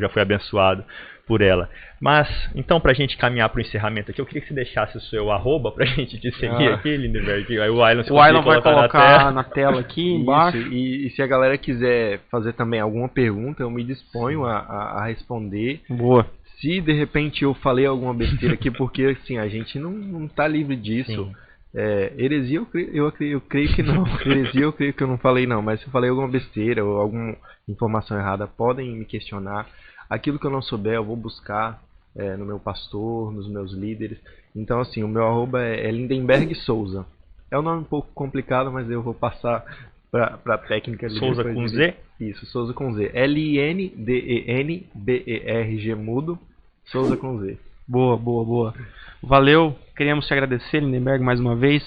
já foi abençoado por ela. Mas, então, pra gente caminhar pro encerramento aqui, eu queria que você deixasse o seu @ pra gente te seguir aqui, Lindenberg. Aí o Ailon vai colocar na tela aqui embaixo. Isso, e se a galera quiser fazer também alguma pergunta, eu me disponho a responder. Boa. Se de repente eu falei alguma besteira aqui, porque assim, a gente não tá livre disso. Heresia eu creio que não. Heresia eu creio que eu não falei não, mas se eu falei alguma besteira ou alguma informação errada, podem me questionar. Aquilo que eu não souber, eu vou buscar no meu pastor, nos meus líderes. Então assim, o meu @ é Lindenberg Souza. É um nome um pouco complicado, mas eu vou passar para a técnica. Souza com Z? Isso, Souza com Z. LINDENBERG mudo, Souza com Z. Boa. Valeu, queríamos te agradecer, Lindenberg, mais uma vez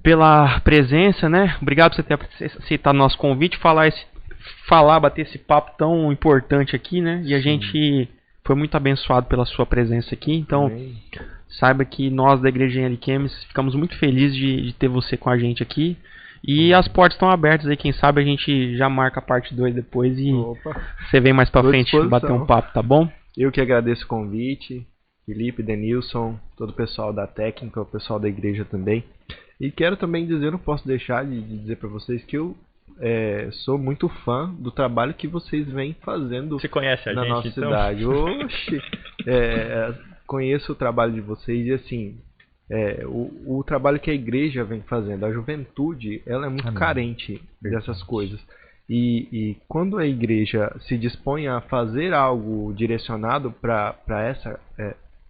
pela presença, né? Obrigado por você ter aceitado nosso convite, bater esse papo tão importante aqui, né? E a gente foi muito abençoado pela sua presença aqui, então saiba que nós da Igreja Henry Kemes ficamos muito felizes de ter você com a gente aqui. E as portas estão abertas aí, quem sabe a gente já marca a parte 2 depois e você vem mais pra frente bater um papo, tá bom? Eu que agradeço o convite, Felipe, Denilson, todo o pessoal da técnica, o pessoal da igreja também. E quero também dizer, não posso deixar de dizer pra vocês que eu sou muito fã do trabalho que vocês vêm fazendo. Você conhece a na gente, nossa então? cidade. Oxi, conheço o trabalho de vocês e assim... o trabalho que a igreja vem fazendo, a juventude, ela é muito carente dessas coisas. E quando a igreja se dispõe a fazer algo direcionado para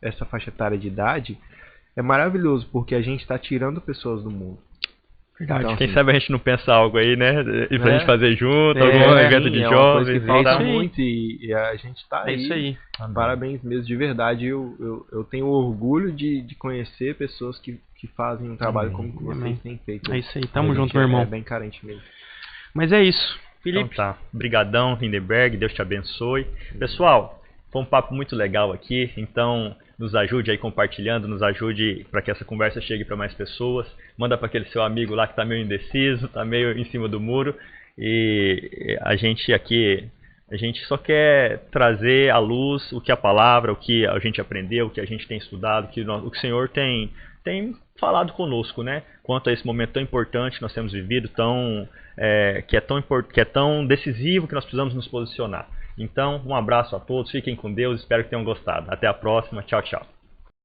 essa faixa etária de idade, é maravilhoso, porque a gente está tirando pessoas do mundo. Verdade. Então, Quem assim, sabe a gente não pensa algo aí, né? E pra gente fazer junto, algum evento de é uma jovens. coisa que falta isso aí. muito e a gente está aí. É isso aí. Parabéns mesmo, de verdade. Eu tenho orgulho de conhecer pessoas que fazem um trabalho como que vocês têm feito. É isso aí, tamo A junto, gente meu irmão. É bem carente mesmo. Mas é isso, Felipe. Então tá. Obrigadão, Lindenberg. Deus te abençoe. Pessoal, foi um papo muito legal aqui. Então, nos ajude aí compartilhando, nos ajude para que essa conversa chegue para mais pessoas. Manda para aquele seu amigo lá que tá meio indeciso, tá meio em cima do muro. E a gente aqui, a gente só quer trazer à luz o que a palavra, o que a gente aprendeu, o que a gente tem estudado, o que o Senhor tem falado conosco, né? Quanto a esse momento tão importante que nós temos vivido, que é tão decisivo, que nós precisamos nos posicionar. Então, um abraço a todos, fiquem com Deus, espero que tenham gostado. Até a próxima, tchau, tchau.